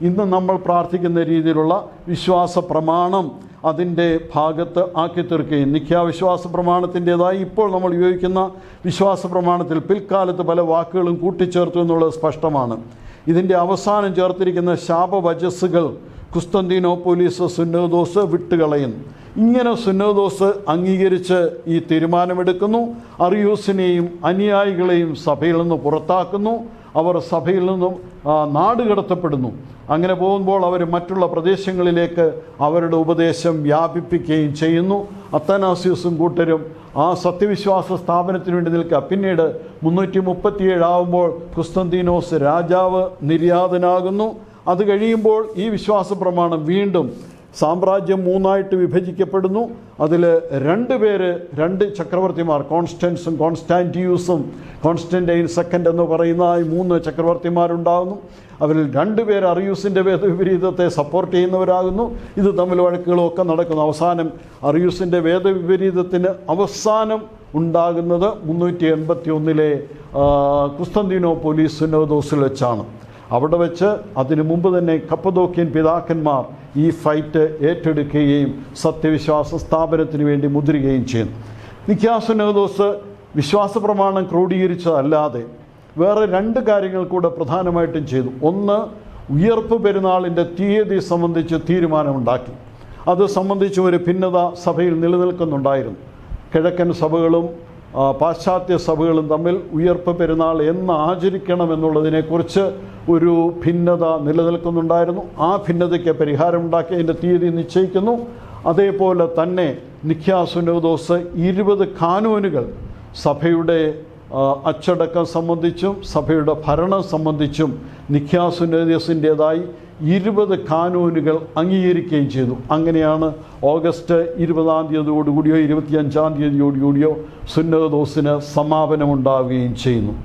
ഇന്ന് നമ്മൾ പ്രാർത്ഥിക്കുന്ന രീതിയിലുള്ള വിശ്വാസ പ്രമാണം അതിൻ്റെ ഭാഗത്ത് ആക്കി തീർക്കുകയും നിഖ്യാവിശ്വാസ പ്രമാണത്തിൻ്റേതായി ഇപ്പോൾ നമ്മൾ ഉപയോഗിക്കുന്ന വിശ്വാസ പ്രമാണത്തിൽ പിൽക്കാലത്ത് പല വാക്കുകളും കൂട്ടിച്ചേർത്തു എന്നുള്ളത് സ്പഷ്ടമാണ്. ഇതിൻ്റെ അവസാനം ചേർത്തിരിക്കുന്ന ശാപവചസ്സുകൾ കുസ്തന്തീനോപ്പോലിസ് സുന്നോദോസ് വിട്ടുകളയുന്നു. ഇങ്ങനെ സുന്നോദോസ് അംഗീകരിച്ച് ഈ തീരുമാനമെടുക്കുന്നു. അറിയൂസിനെയും അനുയായികളെയും സഭയിൽ നിന്ന് പുറത്താക്കുന്നു. അവർ സഭയിൽ നിന്നും നാടുകടത്തപ്പെടുന്നു. അങ്ങനെ പോകുമ്പോൾ അവർ മറ്റുള്ള പ്രദേശങ്ങളിലേക്ക് അവരുടെ ഉപദേശം വ്യാപിപ്പിക്കുകയും ചെയ്യുന്നു. അത്തനാസ്യൂസും കൂട്ടരും ആ സത്യവിശ്വാസ സ്ഥാപനത്തിന് വേണ്ടി നിൽക്കുക. പിന്നീട് 337 ആവുമ്പോൾ കുസ്തന്തീനോസ് രാജാവ് നിര്യാതനാകുന്നു. അത് കഴിയുമ്പോൾ ഈ വിശ്വാസ പ്രമാണം വീണ്ടും സാമ്രാജ്യം 3 വിഭജിക്കപ്പെടുന്നു. അതിൽ 2 ചക്രവർത്തിമാർ, കോൺസ്റ്റൻസും കോൺസ്റ്റാൻറ്റിയൂസും കോൺസ്റ്റൻറ്റൈൻ സെക്കൻഡ് എന്ന് പറയുന്ന 3 ചക്രവർത്തിമാരുണ്ടാകുന്നു. അവരിൽ 2 അറിയൂസിൻ്റെ വേദവിപരീതത്തെ സപ്പോർട്ട് ചെയ്യുന്നവരാകുന്നു. ഇത് തമ്മിൽ വഴക്കുകളൊക്കെ നടക്കുന്നു. അവസാനം അറിയൂസിൻ്റെ വേദവിപരീതത്തിന് അവസാനം ഉണ്ടാകുന്നത് 381 കുസ്തന്തീനോപ്പോലിസ് സുന്നോദോസിൽ വെച്ചാണ്. അവിടെ വെച്ച് അതിനു മുമ്പ് തന്നെ കപ്പദോക്യൻ പിതാക്കന്മാർ ഈ ഫൈറ്റ് ഏറ്റെടുക്കുകയും സത്യവിശ്വാസ സ്ഥാപനത്തിന് വേണ്ടി മുദ്രിക്കുകയും ചെയ്യുന്നു. നിഖ്യാ സുന്നോദോസ് വിശ്വാസ പ്രമാണം ക്രോഡീകരിച്ചതല്ലാതെ വേറെ 2 കാര്യങ്ങൾ കൂടെ പ്രധാനമായിട്ടും ചെയ്തു. ഒന്ന്, ഉയർപ്പ് പെരുന്നാളിൻ്റെ തീയതി സംബന്ധിച്ച് തീരുമാനമുണ്ടാക്കി. അത് സംബന്ധിച്ച് ഒരു ഭിന്നത സഭയിൽ നിലനിൽക്കുന്നുണ്ടായിരുന്നു. കിഴക്കൻ സഭകളും പാശ്ചാത്യ സഭകളും തമ്മിൽ ഉയർപ്പ് പെരുന്നാൾ എന്ന് ആചരിക്കണമെന്നുള്ളതിനെക്കുറിച്ച് ഒരു ഭിന്നത നിലനിൽക്കുന്നുണ്ടായിരുന്നു. ആ ഭിന്നതയ്ക്ക് പരിഹാരമുണ്ടാക്കി അതിൻ്റെ തീയതി നിശ്ചയിക്കുന്നു. അതേപോലെ തന്നെ നിഖ്യാ സുന്നോദോസ് 20 കാനൂനുകൾ സഭയുടെ അച്ചടക്കം സംബന്ധിച്ചും സഭയുടെ ഭരണം സംബന്ധിച്ചും നിഖ്യാ സുന്നോദോസിൻ്റേതായി 20 കാനൂനുകൾ അംഗീകരിക്കുകയും ചെയ്തു. അങ്ങനെയാണ് ഓഗസ്റ്റ് 20-ാം തീയതിയോടുകൂടിയോ 25-ാം തീയതിയോടുകൂടിയോ സുന്നോദോസിന് സമാപനമുണ്ടാവുകയും ചെയ്യുന്നു.